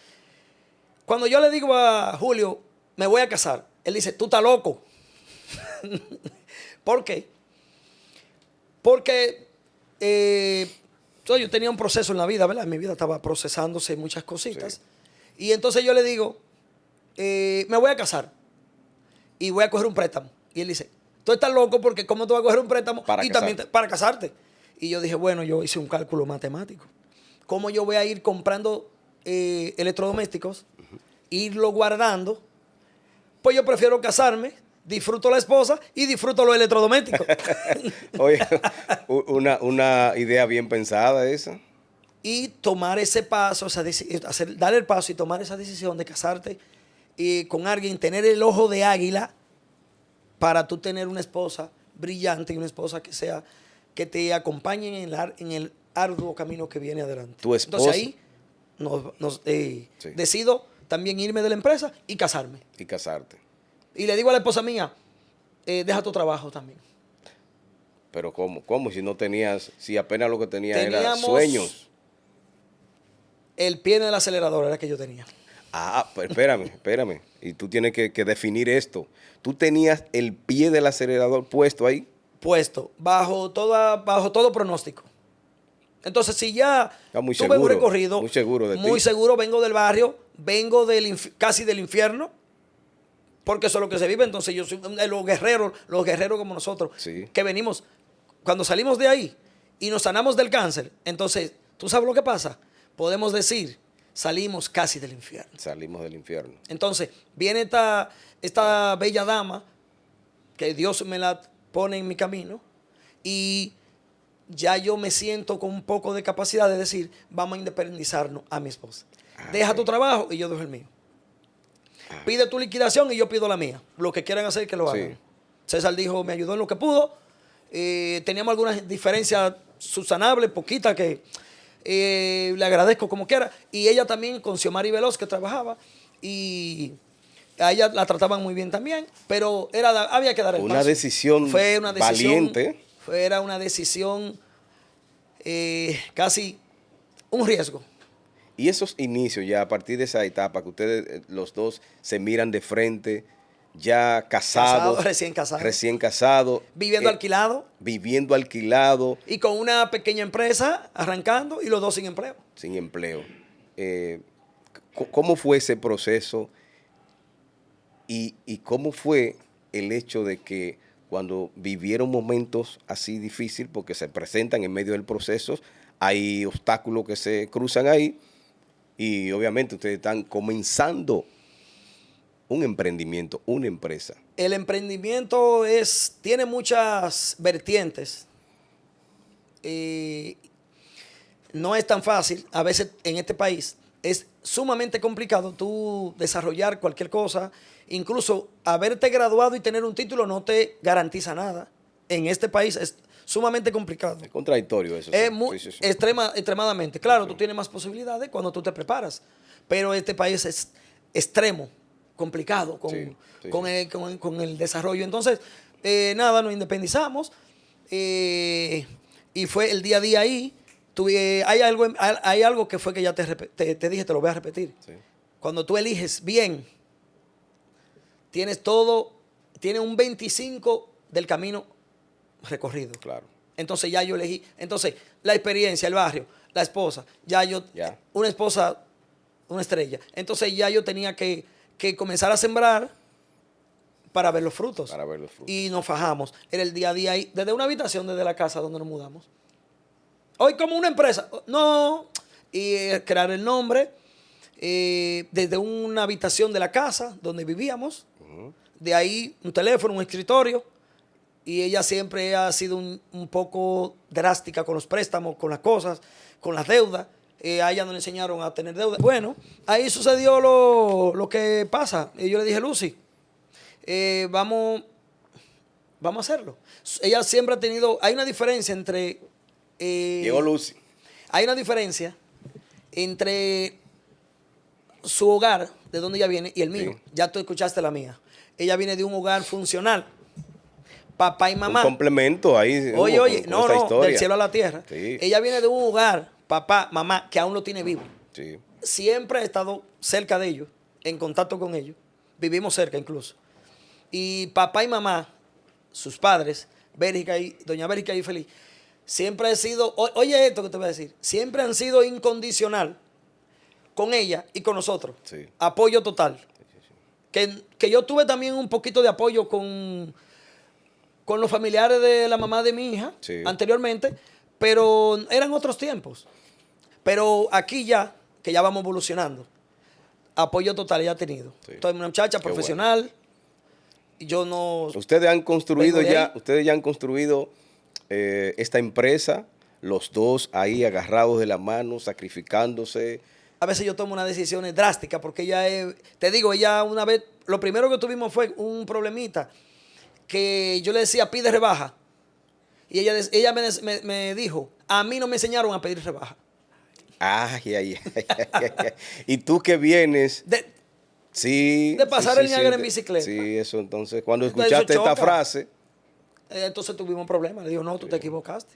Cuando yo le digo a Julio, me voy a casar, él dice, tú estás loco. ¿Por qué? Porque yo tenía un proceso en la vida, ¿verdad? En mi vida estaba procesándose muchas cositas. Sí. Y entonces yo le digo, me voy a casar y voy a coger un préstamo. Y él dice, tú estás loco porque ¿cómo tú vas a coger un préstamo también para casarte? Y yo dije, bueno, yo hice un cálculo matemático. ¿Cómo yo voy a ir comprando electrodomésticos, irlo guardando? Pues yo prefiero casarme, disfruto la esposa y disfruto los electrodomésticos. Oye, una idea bien pensada esa. Y tomar ese paso, dar el paso y tomar esa decisión de casarte con alguien, tener el ojo de águila para tú tener una esposa brillante y una esposa que te acompañe en el arduo camino que viene adelante. Tu esposa. Entonces ahí decido también irme de la empresa y casarme. Y casarte. Y le digo a la esposa mía, deja tu trabajo también. Pero ¿cómo? ¿Cómo? Si apenas lo que tenías era sueños. El pie en el acelerador era que yo tenía. Pues espérame. Y tú tienes que definir esto. Tú tenías el pie del acelerador puesto ahí. Puesto, bajo todo pronóstico. Entonces, si ya muy tuve seguro, un recorrido, muy seguro de ti. Muy seguro, vengo del barrio, vengo casi del infierno, porque eso es lo que se vive. Entonces, yo soy los guerreros como nosotros, Sí. que venimos, cuando salimos de ahí y nos sanamos del cáncer, entonces, ¿tú sabes lo que pasa? Podemos decir, salimos casi del infierno. Salimos del infierno. Entonces, viene esta bella dama, que Dios me la pone en mi camino, y ya yo me siento con un poco de capacidad de decir, vamos a independizarnos a mi esposa. Deja tu trabajo y yo dejo el mío. Pide tu liquidación y yo pido la mía. Lo que quieran hacer, que lo hagan. Sí. César dijo, me ayudó en lo que pudo. Teníamos algunas diferencias subsanables, poquitas, que le agradezco como quiera. Y ella también con Xiomari Veloz, que trabajaba, y a ella la trataban muy bien también, pero había que dar el paso. Una decisión valiente. Era una decisión casi un riesgo. Y esos inicios, ya a partir de esa etapa que ustedes los dos se miran de frente, ya casados. Recién casados. Recién casados. Viviendo alquilado. Viviendo alquilado. Y con una pequeña empresa arrancando y los dos sin empleo. Sin empleo. ¿Cómo fue ese proceso? ¿Y cómo fue el hecho de que cuando vivieron momentos así difíciles, porque se presentan en medio del proceso, hay obstáculos que se cruzan ahí, y obviamente ustedes están comenzando un emprendimiento, una empresa? El emprendimiento tiene muchas vertientes. No es tan fácil. A veces en este país es sumamente complicado tú desarrollar cualquier cosa. Incluso haberte graduado y tener un título no te garantiza nada. En este país es sumamente complicado. Es contradictorio eso. Sí. Extremadamente. Claro, tú tienes más posibilidades cuando tú te preparas, pero este país es extremo, complicado con el desarrollo. Entonces, nos independizamos y fue el día a día ahí. Hay algo que fue que ya te dije, te lo voy a repetir. Sí. Cuando tú eliges bien, tienes un 25 del camino recorrido. Claro. Entonces ya yo elegí. Entonces, la experiencia, el barrio, la esposa, una esposa, una estrella. Entonces ya yo tenía que comenzar a sembrar para ver los frutos. Para ver los frutos. Y nos fajamos. Era el día a día ahí, desde una habitación, desde la casa donde nos mudamos. Hoy como una empresa. No. Y crear el nombre desde una habitación de la casa donde vivíamos. De ahí un teléfono, un escritorio. Y ella siempre ha sido un poco drástica con los préstamos, con las cosas, con las deudas. A ella no le enseñaron a tener deuda. Bueno, ahí sucedió lo que pasa. Y yo le dije, Lucy, vamos a hacerlo. Ella siempre ha tenido, hay una diferencia entre... Llegó Lucy. Hay una diferencia entre su hogar, de donde ella viene, y el mío. Sí. Ya tú escuchaste la mía. Ella viene de un hogar funcional. Papá y mamá. Un complemento ahí. Oye, con no, esta no, historia. del cielo a la tierra. Sí. Ella viene de un hogar, papá, mamá, que aún lo tiene vivo. Sí. Siempre he estado cerca de ellos, en contacto con ellos. Vivimos cerca incluso. Y papá y mamá, sus padres, doña Bérica y Feliz, siempre han sido, oye esto que te voy a decir, siempre han sido incondicional con ella y con nosotros. Sí. Apoyo total. Que yo tuve también un poquito de apoyo con los familiares de la mamá de mi hija, Sí. anteriormente, pero eran otros tiempos. Pero aquí ya, que ya vamos evolucionando, apoyo total ella ha tenido. Sí. Entonces, una muchacha Qué profesional, y yo no... Ustedes han construido Vengo de ya, ahí. ustedes ya han construido esta empresa, los dos ahí agarrados de la mano, sacrificándose. A veces yo tomo unas decisiones drásticas porque te digo, ella una vez, lo primero que tuvimos fue un problemita que yo le decía, pide rebaja. Y ella me dijo, a mí no me enseñaron a pedir rebaja. Ay, ay, ay, ay, ay, ay. Y tú que vienes, sí. de pasar sí, el sí, Niágara sí, en bicicleta. Sí, eso entonces, cuando Entonces, escuchaste eso esta choca. frase, Entonces tuvimos un problema. Le digo, no, tú te equivocaste.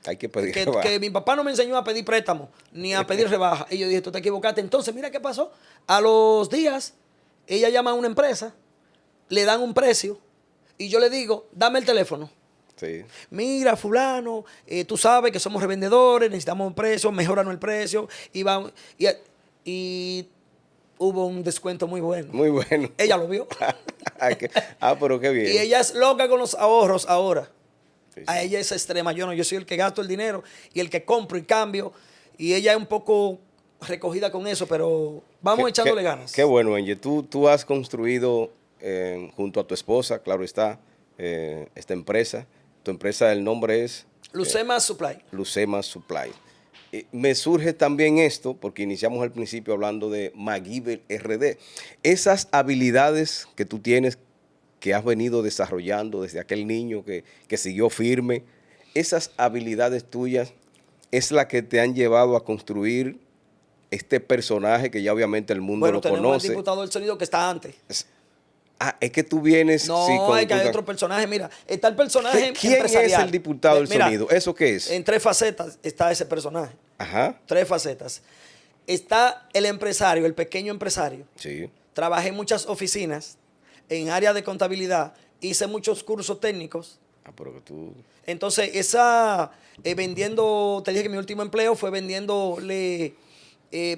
hay que pedir Que, rebaja. que mi papá no me enseñó a pedir préstamo ni a pedir rebaja. Y yo dije, tú te equivocaste. Entonces, mira qué pasó. A los días, ella llama a una empresa, le dan un precio y yo le digo, dame el teléfono. Sí. Mira, fulano, tú sabes que somos revendedores, necesitamos un precio, mejóranos el precio. Y hubo un descuento muy bueno. Muy bueno. Ella lo vio. Pero qué bien. Y ella es loca con los ahorros ahora. Sí, sí. A ella es extrema. Yo soy el que gasto el dinero y el que compro y cambio. Y ella es un poco recogida con eso, pero vamos echándole ganas. Qué bueno, Angie. Tú has construido junto a tu esposa, claro está, esta empresa. Tu empresa, el nombre es Lucema Supply. Lucema Supply. Me surge también esto, porque iniciamos al principio hablando de MacGyver RD. Esas habilidades que tú tienes, que has venido desarrollando desde aquel niño que siguió firme, esas habilidades tuyas es la que te han llevado a construir este personaje que ya obviamente el mundo Bueno, lo tenemos conoce. el diputado del sonido que está antes. Es que tú vienes... No, sí, hay que hay otro personaje. Mira, está el personaje ¿Quién es empresarial. el diputado del Mira, sonido? ¿Eso qué es? En 3 facetas está ese personaje. Ajá. 3 facetas. Está el empresario, el pequeño empresario. Sí. Trabajé en muchas oficinas, en área de contabilidad, hice muchos cursos técnicos. Pero que tú... Entonces, vendiendo, te dije que mi último empleo fue vendiéndole,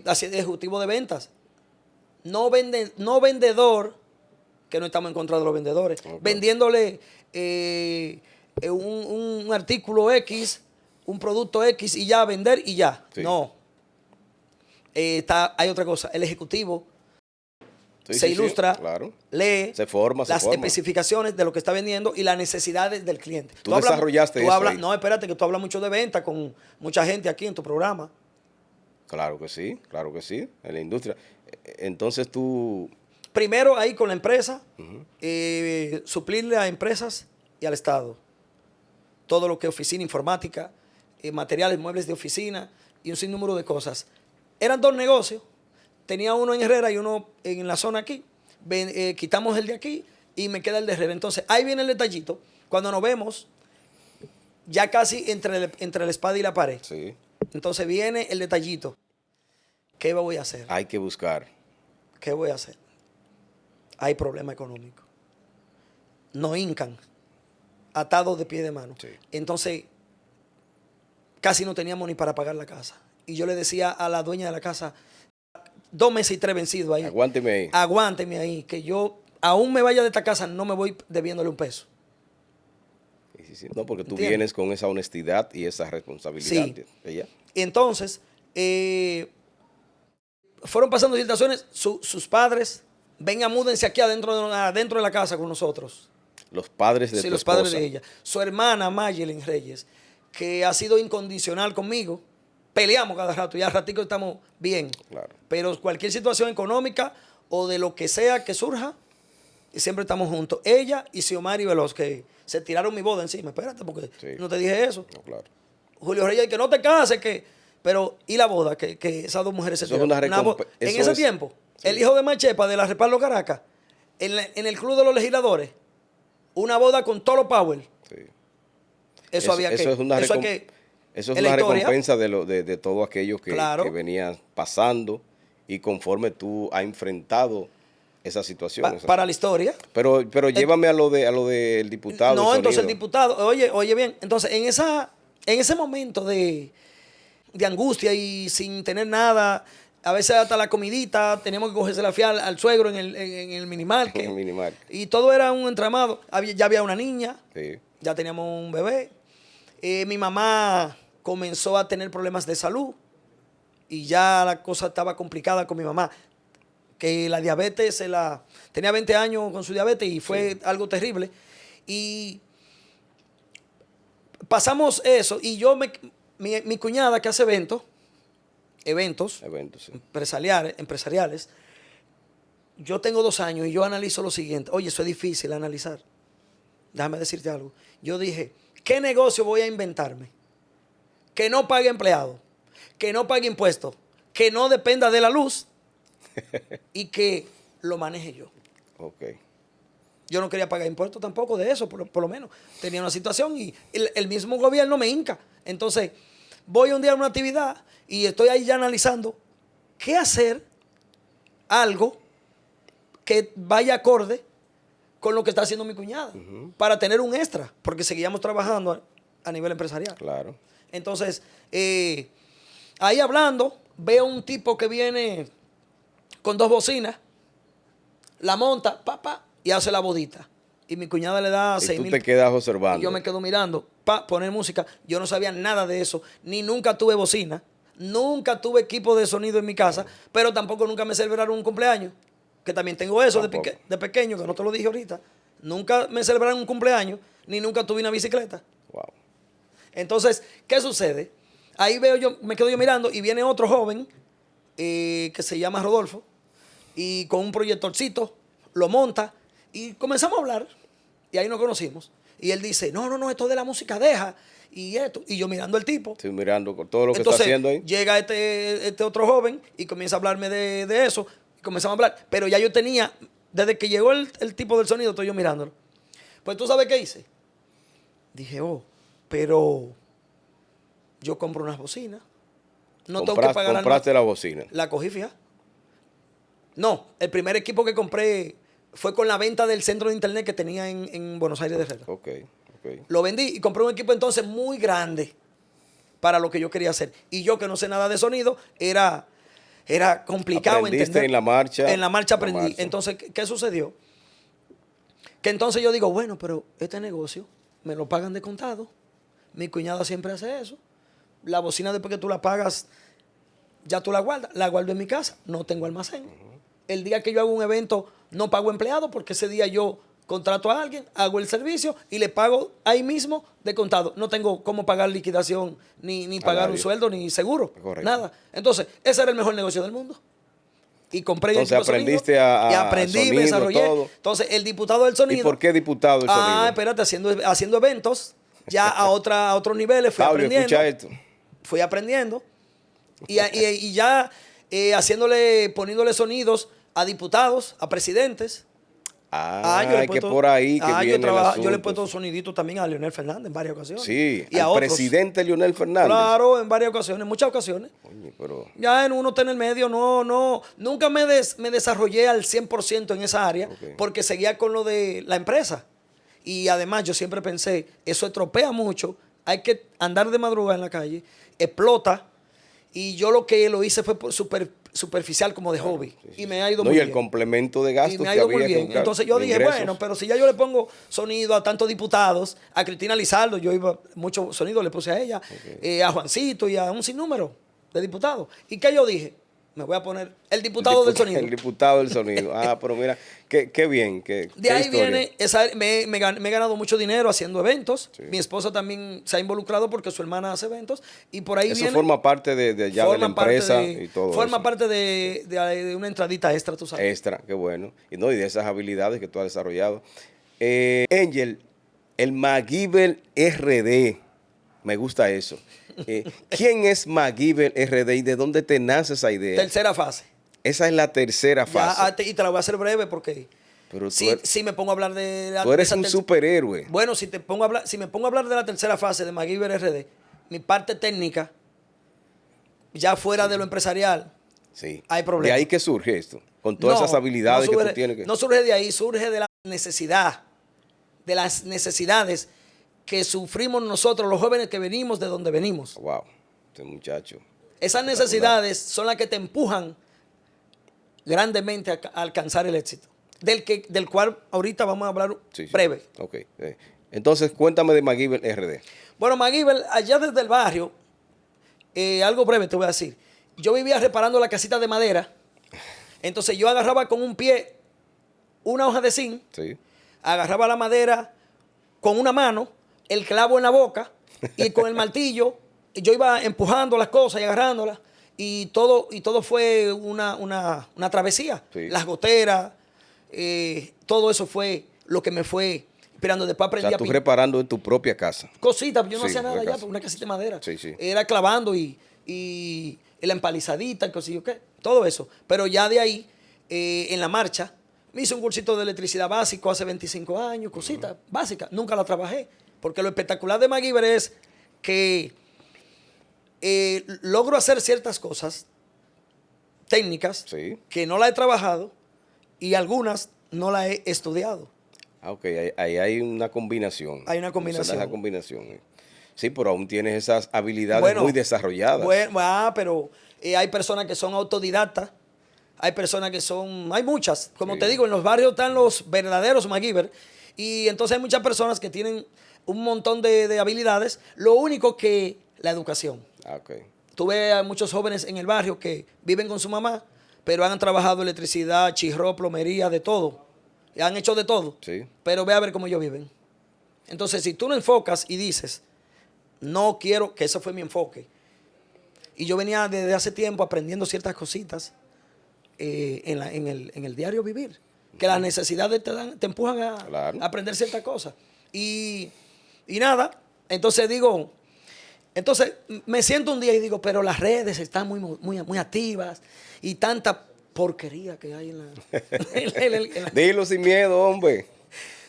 haciendo ejecutivo de ventas. No vendedor, que no estamos en contra de los vendedores, Okay. vendiéndole un artículo X, un producto X y ya, vender y ya. Sí. No. Hay otra cosa, el ejecutivo Sí, se sí, ilustra, sí, claro. lee Se forma, las especificaciones de lo que está vendiendo y las necesidades del cliente. Tú desarrollaste eso ahí. No, espérate, que tú hablas mucho de venta con mucha gente aquí en tu programa. Claro que sí, en la industria. Entonces tú... Primero ahí con la empresa, suplirle a empresas y al Estado. Todo lo que es oficina, informática, materiales, muebles de oficina y un sinnúmero de cosas. Eran 2 negocios. Tenía uno en Herrera y uno en la zona aquí. Quitamos el de aquí y me queda el de Herrera. Entonces, ahí viene el detallito. Cuando nos vemos, ya casi entre la espada y la pared. Sí. Entonces viene el detallito. ¿Qué voy a hacer? Hay que buscar. ¿Qué voy a hacer? Hay problema económico. Nos hincan, atados de pie y de mano. Sí. Entonces, casi no teníamos ni para pagar la casa. Y yo le decía a la dueña de la casa, 2 meses y 3 vencidos ahí. Aguánteme ahí. Aguánteme ahí, que yo, aún me vaya de esta casa, no me voy debiéndole un peso. sí, sí. No, porque tú ¿Entiendes? vienes con esa honestidad y esa responsabilidad. Sí. De ella. Y entonces, fueron pasando situaciones, sus padres, venga, múdense aquí adentro de la casa con nosotros. Los padres de Sí, tu los padres esposa. de ella. Su hermana, Mayelin Reyes, que ha sido incondicional conmigo. Peleamos cada rato, ya al ratico estamos bien. Claro. Pero cualquier situación económica o de lo que sea que surja, siempre estamos juntos. Ella y Xiomari Veloz, que se tiraron mi boda encima. Espérate, porque Sí. no te dije eso. No, claro. Julio Reyes, que no te cases, que... Pero, ¿y la boda? Que esas dos mujeres se Eso es tiraron. una recompensa. En Eso ese es- tiempo, sí. el hijo de Machepa, de la Respaldo Caracas, en el Club de los Legisladores, una boda con todos los power. Sí. Eso había que... Eso es una, eso hay que eso es en la una historia, recompensa de todo aquello que, Claro. que venías pasando y conforme tú has enfrentado esa situación. para la historia. Pero llévame a lo del diputado. No, el entonces el sonido. diputado, oye bien, entonces en ese momento de angustia y sin tener nada, a veces hasta la comidita, teníamos que cogerse la fial al suegro en el minimarket. En el minimarket. Y todo era un entramado. Ya había una niña, Sí. ya teníamos un bebé. Mi mamá comenzó a tener problemas de salud y ya la cosa estaba complicada con mi mamá. Que la diabetes, tenía 20 años con su diabetes y fue algo terrible. Y pasamos eso y mi cuñada que hace eventos Eventos, sí. empresariales, yo tengo 2 años y yo analizo lo siguiente. Oye, eso es difícil analizar. Déjame decirte algo. Yo dije, ¿qué negocio voy a inventarme? Que no pague empleado, que no pague impuestos, que no dependa de la luz y que lo maneje yo. Ok. Yo no quería pagar impuestos tampoco de eso, por lo menos. Tenía una situación y el mismo gobierno me hinca. Entonces, voy un día a una actividad y estoy ahí ya analizando qué hacer, algo que vaya acorde con lo que está haciendo mi cuñada, para tener un extra, porque seguíamos trabajando a nivel empresarial. Claro. Entonces, ahí hablando, veo un tipo que viene con 2 bocinas, la monta, y hace la bodita. Y mi cuñada le da Y 6 tú mil. te quedas observando. Y yo me quedo mirando, poner música. Yo no sabía nada de eso, ni nunca tuve bocina, nunca tuve equipo de sonido en mi casa, pero tampoco nunca me celebraron un cumpleaños, que también tengo eso de pequeño, que no te lo dije ahorita. Nunca me celebraron un cumpleaños, ni nunca tuve una bicicleta. Wow. Entonces, ¿qué sucede? Ahí me quedo yo mirando y viene otro joven que se llama Rodolfo y con un proyectorcito lo monta y comenzamos a hablar y ahí nos conocimos. Y él dice, no, esto de la música deja y esto. Y yo mirando al tipo. Estoy mirando con todo lo que Entonces, está haciendo ahí. llega este otro joven y comienza a hablarme de eso. Y comenzamos a hablar. Pero ya yo tenía, desde que llegó el tipo del sonido, estoy yo mirándolo. Pues tú sabes qué hice. Dije, pero yo compro unas bocinas. No tengo que pagar Compraste la bocina. La cogí, fija. No, el primer equipo que compré fue con la venta del centro de internet que tenía en Buenos Aires de Herrera. Ok. Lo vendí y compré un equipo entonces muy grande para lo que yo quería hacer. Y yo que no sé nada de sonido, era complicado entender. En la marcha. En la marcha aprendí. Entonces, ¿qué sucedió? Que entonces yo digo, bueno, pero este negocio me lo pagan de contado. Mi cuñada siempre hace eso. La bocina después que tú la pagas, ya tú la guardas. La guardo en mi casa, no tengo almacén. El día que yo hago un evento, no pago empleado porque ese día yo contrato a alguien, hago el servicio y le pago ahí mismo de contado. No tengo cómo pagar liquidación, ni pagar un sueldo, ni seguro. Correcto. Nada. Entonces, ese era el mejor negocio del mundo. Y compré Entonces el equipo de aprendiste sonido, y a aprendí, sonido, me desarrollé. todo. Entonces, el diputado del sonido. ¿Y por qué diputado del sonido? Espérate, haciendo eventos, ya a otros niveles, fui Pablo, aprendiendo. escucha esto. Fui aprendiendo. Y ya poniéndole sonidos a diputados, a presidentes. Que por ahí que viene el asunto. Yo le he puesto soniditos también a Leonel Fernández en varias ocasiones. Sí, y a al otros. presidente Leonel Fernández. Claro, en varias ocasiones, muchas ocasiones. Oye, pero... Ya en uno está en el medio, nunca me desarrollé al 100% en esa área porque seguía con lo de la empresa. Y además yo siempre pensé, eso estropea mucho, hay que andar de madrugada en la calle, explota. Y yo lo que lo hice fue superficial como de hobby. Sí, sí, Y me ha ido no, muy y el bien. complemento de gastos Y me ha que ido había muy que bien. buscar, Entonces yo de dije, ingresos. bueno, pero si ya yo le pongo sonido a tantos diputados, a Cristina Lizardo, yo iba, mucho sonido le puse a ella, a Juancito y a un sinnúmero de diputados. ¿Y qué yo dije? Me voy a poner el diputado del sonido. El diputado del sonido. Ah, pero mira, qué bien, De qué ahí historia. viene, me he ganado mucho dinero haciendo eventos. Sí. Mi esposa también se ha involucrado porque su hermana hace eventos. Y por ahí Eso viene. forma parte de ya de la empresa y todo Forma eso. parte de una entradita extra, tú sabes. Extra, qué bueno. Y no, y de esas habilidades que tú has desarrollado. Angel, el MacGyver RD. Me gusta eso. ¿Quién es MacGyver RD y de dónde te nace esa idea? Tercera fase. Esa es la tercera Ya, fase. y te la voy a hacer breve porque Pero si me pongo a hablar de tú eres esa un superhéroe. Bueno, si me pongo a hablar de la tercera fase de MacGyver RD, mi parte técnica, ya fuera de lo empresarial, Sí. hay problemas. De ahí que surge esto, con todas esas habilidades que tú tienes. No surge de ahí, surge de la necesidad, de las necesidades que sufrimos nosotros, los jóvenes que venimos de donde venimos. Wow, este muchacho. Esas necesidades son las que te empujan grandemente a alcanzar el éxito, del cual ahorita vamos a hablar breve. Ok. Entonces, cuéntame de MacGyver RD. Bueno, MacGyver, allá desde el barrio, algo breve te voy a decir. Yo vivía reparando la casita de madera. Entonces yo agarraba con un pie una hoja de zinc, Sí. agarraba la madera con una mano, el clavo en la boca y con el martillo yo iba empujando las cosas y agarrándolas y todo fue una travesía. Sí. Las goteras, todo eso fue lo que me fue inspirando. Después O aprendí sea, a tú pintar. reparando en tu propia casa. Cositas, yo no Sí, hacía nada una ya, casa. una casita de madera. Sí, sí. Era clavando y la empalizadita, y qué, qué, todo eso. Pero ya de ahí, en la marcha, me hice un cursito de electricidad básico hace 25 años, cositas básicas. Nunca la trabajé, porque lo espectacular de MacGyver es que logro hacer ciertas cosas técnicas Sí. que no la he trabajado y algunas no la he estudiado. Ah, ok, ahí hay una combinación. Hay una combinación. Esa combinación. Sí, pero aún tienes esas habilidades muy desarrolladas. Bueno, pero hay personas que son autodidactas, hay personas que son, hay muchas, como Sí. te digo, en los barrios están los verdaderos MacGyver, y entonces hay muchas personas que tienen un montón de habilidades, lo único que la educación. Ah, ok. Tuve a muchos jóvenes en el barrio que viven con su mamá, pero han trabajado electricidad, chirro, plomería, de todo. Y han hecho de todo. Sí. Pero ve a ver cómo ellos viven. Entonces, si tú lo enfocas y dices, no quiero, que ese fue mi enfoque. Y yo venía desde hace tiempo aprendiendo ciertas cositas en el diario vivir. Que las necesidades te empujan a aprender ciertas cosas. Y nada, entonces me siento un día y digo, pero las redes están muy activas y tanta porquería que hay en la... Dilo sin miedo, hombre.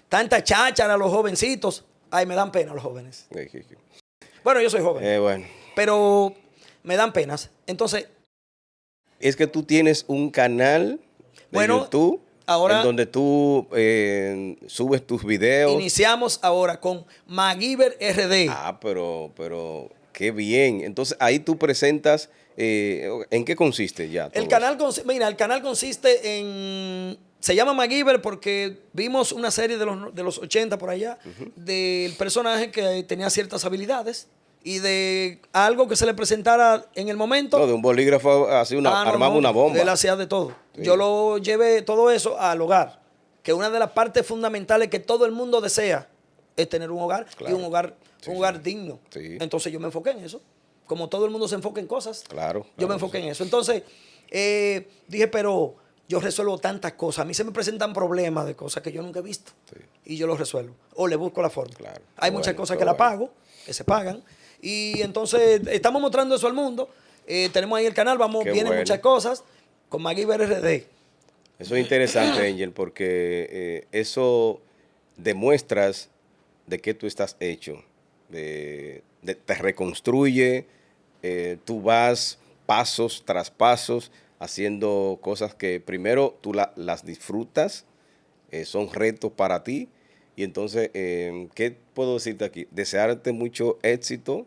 Tanta cháchara a los jovencitos. Ay, me dan pena los jóvenes. Sí. Bueno, yo soy joven. Bueno. Pero me dan penas. Entonces... Es que tú tienes un canal de YouTube ahora, en donde tú subes tus videos. Iniciamos ahora con MacGyver RD. Ah, pero qué bien. Entonces ahí tú presentas, ¿en qué consiste ya? El canal consiste en... Se llama MacGyver porque vimos una serie de los 80 por allá, del personaje que tenía ciertas habilidades y de algo que se le presentara en el momento. No, de un bolígrafo así, armaba una bomba. Él hacía de todo. Sí. Yo lo llevé todo eso al hogar, que una de las partes fundamentales que todo el mundo desea es tener un hogar, Claro. y un hogar digno. Sí. Entonces yo me enfoqué en eso. Como todo el mundo se enfoca en cosas, Claro. yo me enfoqué en eso. Entonces dije, pero yo resuelvo tantas cosas. A mí se me presentan problemas de cosas que yo nunca he visto. Sí. Y yo los resuelvo. O le busco la forma. Claro. Hay muchas cosas que la pago, que se pagan. Y entonces estamos mostrando eso al mundo. Tenemos ahí el canal, vienen muchas cosas con MacGyver RD. Eso es interesante, Angel, porque eso demuestras de qué tú estás hecho. Te reconstruye, tú vas pasos tras pasos haciendo cosas que primero tú las disfrutas, son retos para ti. Y entonces, ¿qué puedo decirte aquí? Desearte mucho éxitos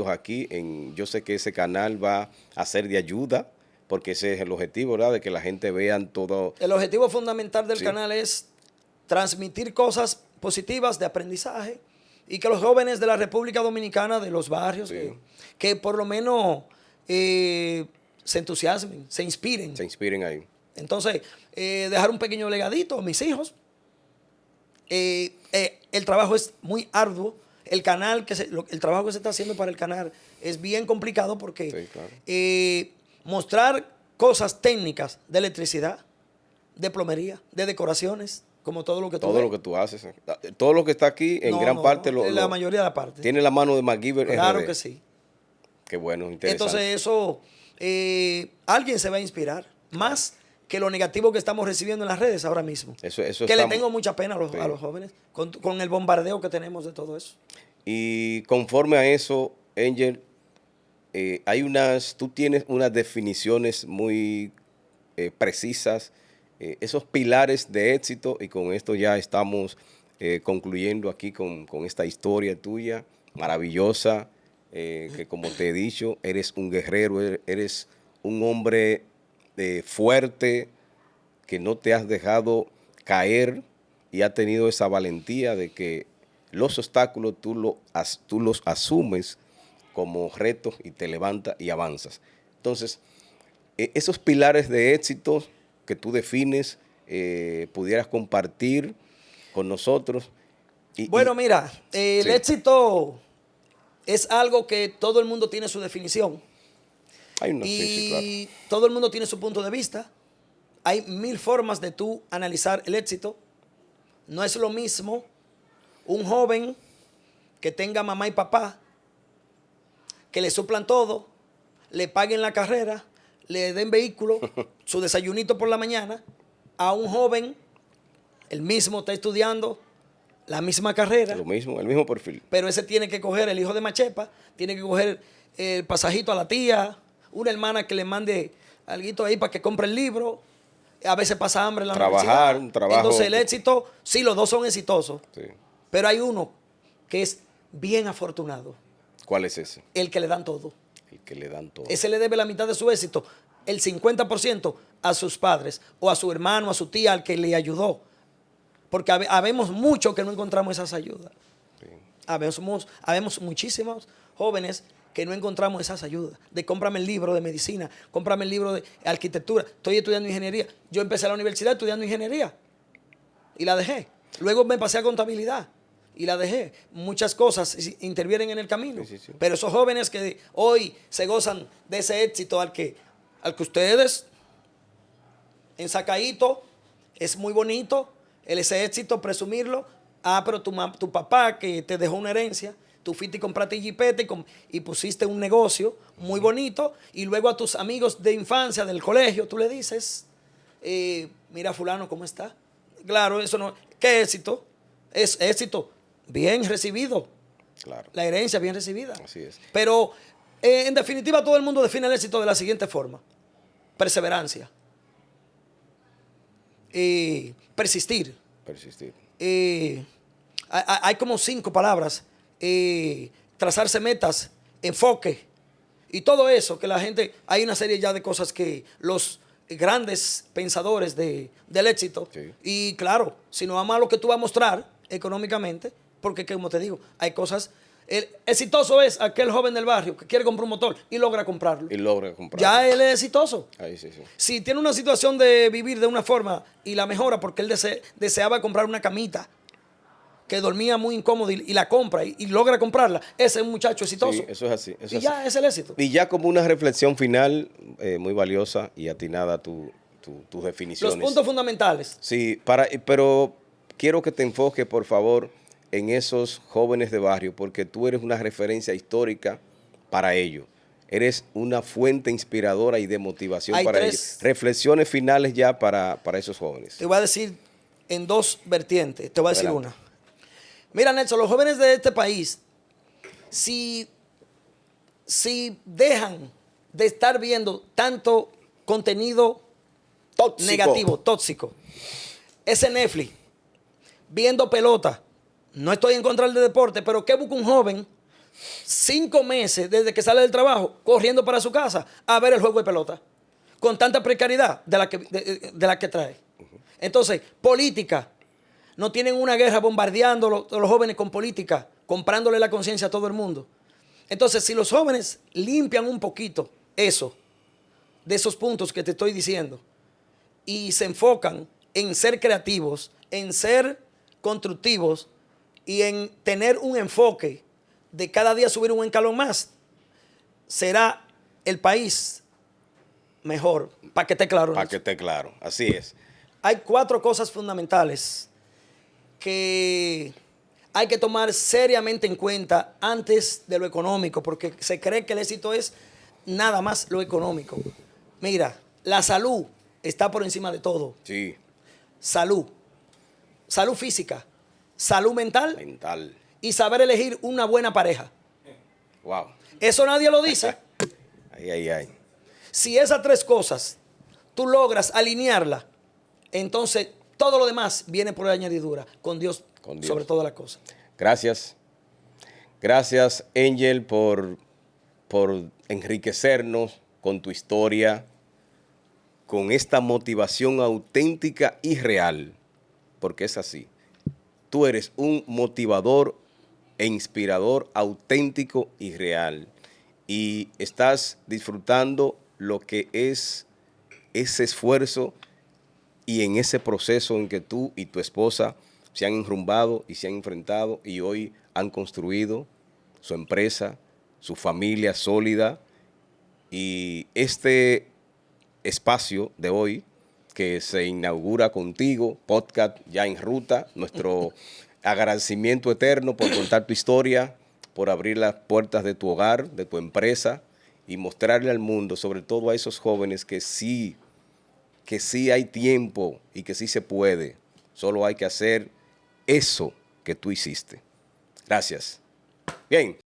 aquí. Yo sé que ese canal va a ser de ayuda porque ese es el objetivo, ¿verdad? De que la gente vea todo. El objetivo fundamental del Sí. canal es transmitir cosas positivas de aprendizaje y que los jóvenes de la República Dominicana, de los barrios, Sí. que por lo menos se entusiasmen, se inspiren. Se inspiren ahí. Entonces, dejar un pequeño legadito a mis hijos. El trabajo es muy arduo. El canal, el trabajo que se está haciendo para el canal es bien complicado porque Sí, claro. mostrar cosas técnicas de electricidad, de plomería, de decoraciones, como todo lo que tú Todo ves. lo que tú haces. Todo lo que está aquí, en No, gran no, parte, la mayoría de la parte. tiene la mano de MacGyver. Claro RD. que sí. Qué bueno, interesante. Entonces eso, alguien se va a inspirar, más que lo negativo que estamos recibiendo en las redes ahora mismo. Eso que le estamos- tengo mucha pena Sí. a los jóvenes, con el bombardeo que tenemos de todo eso. Y conforme a eso, Angel, tú tienes unas definiciones muy precisas, esos pilares de éxito, y con esto ya estamos concluyendo aquí con esta historia tuya, maravillosa, que como te he dicho, eres un guerrero, eres un hombre fuerte, que no te has dejado caer y has tenido esa valentía de que los obstáculos tú los asumes como retos y te levantas y avanzas. Entonces, esos pilares de éxito que tú defines, pudieras compartir con nosotros. Bueno, mira, el Sí. éxito es algo que todo el mundo tiene su definición Sí, claro. y todo el mundo tiene su punto de vista. Hay 1000 formas de tú analizar el éxito. No es lo mismo un joven que tenga mamá y papá, que le suplan todo, le paguen la carrera, le den vehículo, su desayunito por la mañana, a un joven, el mismo está estudiando la misma carrera, Lo mismo, el mismo perfil. pero ese tiene que coger, el hijo de Machepa, tiene que coger el pasajito a la tía, una hermana que le mande alguito ahí para que compre el libro, a veces pasa hambre en la Trabajar, universidad. un trabajo. Entonces el éxito, sí, los dos son exitosos, Sí. pero hay uno que es bien afortunado, ¿Cuál es ese? el que le dan todo. El que le dan todo. Ese le debe la mitad de su éxito, el 50% a sus padres o a su hermano, a su tía, al que le ayudó. Porque habemos muchos que no encontramos esas ayudas. Sí. Habemos muchísimos jóvenes que no encontramos esas ayudas. De cómprame el libro de medicina, cómprame el libro de arquitectura. Estoy estudiando ingeniería. Yo empecé a la universidad estudiando ingeniería y la dejé. Luego me pasé a contabilidad y la dejé. Muchas cosas intervienen en el camino. Sí, sí, sí. Pero esos jóvenes que hoy se gozan de ese éxito al que ustedes, en Sacaíto, es muy bonito ese éxito, presumirlo. Pero tu papá que te dejó una herencia, tú fuiste y compraste jipete y pusiste un negocio muy bonito, y luego a tus amigos de infancia, del colegio, tú le dices, mira fulano, ¿cómo está? Claro, eso no, ¿qué éxito? Es éxito bien recibido, Claro. la herencia bien recibida. Así es. Pero en definitiva todo el mundo define el éxito de la siguiente forma: perseverancia, persistir. Persistir. Hay como 5 palabras: trazarse metas, enfoque, y todo eso que la gente, hay una serie ya de cosas que los grandes pensadores del éxito, Sí. y claro, si no vamos a lo que tú vas a mostrar económicamente, porque como te digo, hay cosas, el exitoso es aquel joven del barrio que quiere comprar un motor y logra comprarlo. Y logra comprar. Ya él es exitoso. Ahí sí, sí. Si tiene una situación de vivir de una forma y la mejora porque él deseaba comprar una camita que dormía muy incómodo y la compra y logra comprarla, ese es un muchacho exitoso. Sí, eso es así. Eso Y es ya así. es el éxito. Y ya como una reflexión final, muy valiosa y atinada tus Los definiciones. puntos fundamentales. Sí, pero quiero que te enfoques, por favor, en esos jóvenes de barrio, porque tú eres una referencia histórica para ellos. Eres una fuente inspiradora y de motivación Hay para 3. ellos. Reflexiones finales ya para esos jóvenes. Te voy a decir en 2 vertientes. Te voy a decir Adelante. una. Mira, Nelson, los jóvenes de este país, si dejan de estar viendo tanto contenido Tóxico. negativo, tóxico, ese Netflix, viendo pelota, no estoy en contra del deporte, pero ¿qué busca un joven 5 meses desde que sale del trabajo corriendo para su casa a ver el juego de pelota? con tanta precariedad de la que trae. Entonces, política. No tienen una guerra bombardeando los jóvenes con política, comprándole la conciencia a todo el mundo. Entonces, si los jóvenes limpian un poquito eso, de esos puntos que te estoy diciendo, y se enfocan en ser creativos, en ser constructivos y en tener un enfoque de cada día subir un escalón más, será el país mejor, para que esté claro. Para que esté claro, así es. Hay 4 cosas fundamentales que hay que tomar seriamente en cuenta antes de lo económico, porque se cree que el éxito es nada más lo económico. Mira, la salud está por encima de todo. Sí. Salud. Salud física, salud mental Mental. y saber elegir una buena pareja. Wow. Eso nadie lo dice. Ay. Si esas 3 cosas tú logras alinearlas, entonces todo lo demás viene por añadidura, con Dios sobre todas las cosas. Gracias. Gracias, Angel, por enriquecernos con tu historia, con esta motivación auténtica y real, porque es así. Tú eres un motivador e inspirador auténtico y real, y estás disfrutando lo que es ese esfuerzo y en ese proceso en que tú y tu esposa se han enrumbado y se han enfrentado y hoy han construido su empresa, su familia sólida. Y este espacio de hoy que se inaugura contigo, podcast ya en ruta, nuestro agradecimiento eterno por contar tu historia, por abrir las puertas de tu hogar, de tu empresa y mostrarle al mundo, sobre todo a esos jóvenes, que sí hay tiempo y que sí se puede. Solo hay que hacer eso que tú hiciste. Gracias. Bien,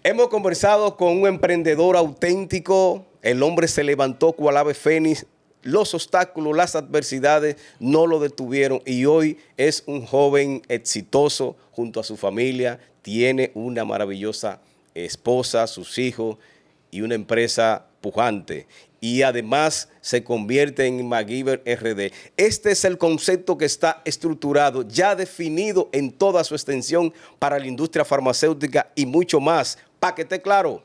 hemos conversado con un emprendedor auténtico. El hombre se levantó cual ave fénix. Los obstáculos, las adversidades no lo detuvieron y hoy es un joven exitoso junto a su familia. Tiene una maravillosa esposa, sus hijos y una empresa pujante. Y además se convierte en MacGyver RD. Este es el concepto que está estructurado, ya definido en toda su extensión para la industria farmacéutica y mucho más. Para que esté claro.